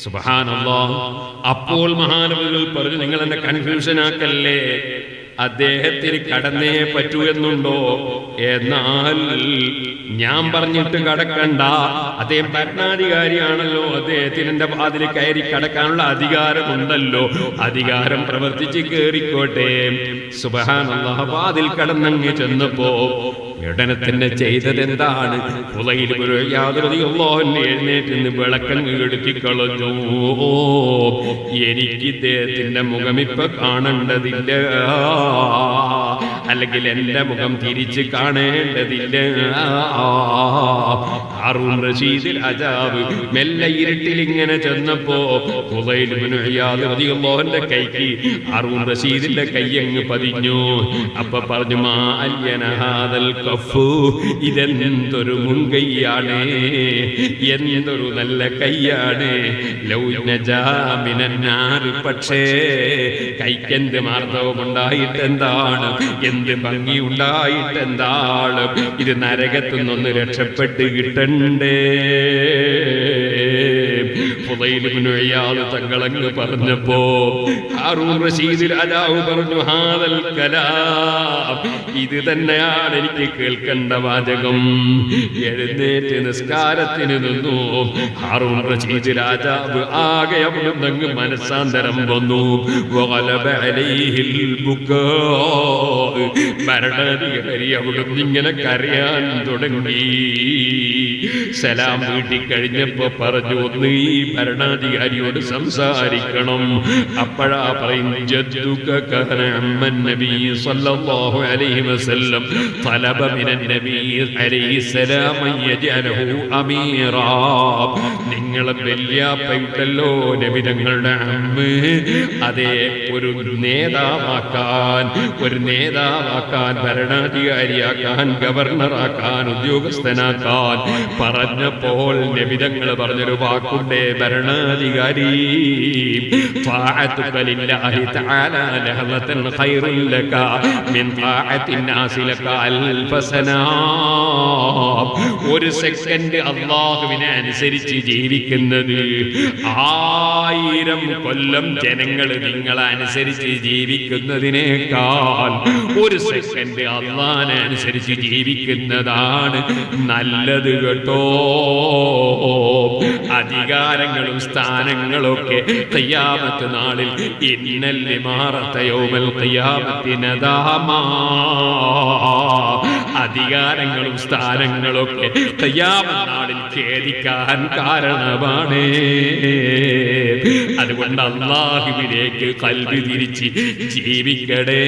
B: സുബ്ഹാനല്ലാഹ്. അപ്പോൾ മഹാനവറുകൾ പറഞ്ഞു, നിങ്ങൾ എന്നെ കൺഫ്യൂഷൻ ആക്കല്ലേ, അദ്ദേഹത്തിന് കടന്നേ പറ്റൂ എന്നുണ്ടോ? എന്നാൽ ഞാൻ പറഞ്ഞിട്ട് കടക്കണ്ട, അദ്ദേഹം ഭരണാധികാരിയാണല്ലോ, അദ്ദേഹത്തിന് എന്റെ വാതിൽ കയറി കടക്കാനുള്ള അധികാരമുണ്ടല്ലോ, അധികാരം പ്രവർത്തിച്ച് കേറിക്കോട്ടെ. സുബ്ഹാനല്ലാഹ്, വാതിൽ കടന്നങ്ങ് ചെന്നപ്പോ ഉടനെ തന്നെ ചെയ്തത് എന്താണ്? എഴുന്നേറ്റ് നിന്ന് വിളക്കങ്ങ് കെടുത്തിക്കളഞ്ഞു. എനിക്ക് ഇദ്ദേഹത്തിന്റെ മുഖം ഇപ്പൊ കാണേണ്ടതില്ല, അല്ലെങ്കിൽ എന്റെ മുഖം തിരിച്ച് കാണേണ്ടതില്ല. ഹാറൂൻ റഷീദ് രാജാവ് മെല്ലെ ഇരുട്ടിൽ ഇങ്ങനെ ചെന്നപ്പോ ഫുളൈൽ ഇബ്നു ഇയാദ് റളിയല്ലാഹുവിന്റെ കൈക്ക് ഹാറൂൻ റഷീദിന്റെ കൈയങ്ങ് പതിഞ്ഞു. അപ്പൊ പറഞ്ഞു, മാ അല്യന ഹാദൽ കഫു, ഇതെന്തൊരു മുൻകൈയാണ്, എന്തൊരു നല്ല കൈയാണ്. ലൗ നജാ മിനന്നാർ, പക്ഷേ കൈക്കെന്ത് മാർദ്ദവമുണ്ടായിട്ടെന്താണ്, എന്ത് ഭംഗി ഉണ്ടായിട്ടെന്താണ്, ഇത് നരകത്തു നിന്നൊന്ന് രക്ഷപ്പെട്ട് കിട്ടണ്ടേ. ഫുളൈൽ ഇബ്നു ഇയാദ് തങ്ങളങ്ങ് പറഞ്ഞപ്പോ ഹാറൂൻ റഷീദ് രാജാവ് പറഞ്ഞു, ഹാദൽ കലാം, ഇത് തന്നെയാണ് എനിക്ക് കേൾക്കേണ്ട വാചകം. എഴുന്നേറ്റ് നിസ്കാരത്തിന് നിന്നു. ഹാറൂൻ റഷീദ് രാജാവ് ആകെ അവിടുന്ന് മനസ്സാന്തരം വന്നു. ഭരണാധികാരി അവിടുന്ന് ഇങ്ങനെ കരയാൻ തുടങ്ങി. സലാം വീട്ടി കഴിഞ്ഞപ്പോ പറഞ്ഞു, ഒന്ന് ഈ ഭരണാധികാരിയോട് സംസാരിക്കണം. അപ്പോഴാ പറയും, ജദ്ദുക കാന അമ്മൻ നബി സല്ലല്ലാഹു അലൈഹി വസല്ലം തലബ മിനൻ നബി അലൈഹി സലാം യജഅലഹു അമീറാ. നിങ്ങളെ വല്യാപ്പയുണ്ടല്ലോ നബി തങ്ങളുടെ അമ്മ, അതേ ഒരു നേതാവാക്കാൻ, ഭരണാധികാരിയാക്കാൻ, ഗവർണറാക്കാൻ, ഉദ്യോഗസ്ഥനാക്കാൻ പറഞ്ഞപ്പോൾ നബി തങ്ങൾ പറഞ്ഞൊരു വാക്കുണ്ടേ, ഭരണാധികാരി, ത്വാഅതുക ലില്ലാഹി തആല ലഹ്ലതൻ ഖൈറുൻ ലക മിൻ ത്വാഅത്തിൻ നാസി ലക അൽഫ സനാ. ഒരു സെക്കൻഡ് അല്ലാഹുവിനെ അനുസരിച്ച് ജീവിക്കുന്നത് 1000 കൊല്ലം ജനങ്ങൾ നിങ്ങളെ അനുസരിച്ച് ജീവിക്കുന്നതിനേക്കാൾ ഒരു സെക്കൻഡ് അല്ലാഹുവിനെ അനുസരിച്ച് ജീവിക്കുന്നതാണ് നല്ലത് കേട്ടോ. അധികാരങ്ങളും സ്ഥാനങ്ങളൊക്കെ ഖിയാമത്ത് നാളിൽ ഇന്നൽ ലിമാറത യൗമൽ ഖിയാമത്തി നദാമാ. അധികാരങ്ങളും സ്ഥാനങ്ങളൊക്കെ ഖിയാമത്ത് നാളിൽ ഖേദിക്കാൻ കാരണമാണ്. അതുകൊണ്ട് അല്ലാഹുവിലേക്ക് ഖൽബ് തിരിച്ച് ജീവിക്കണേ.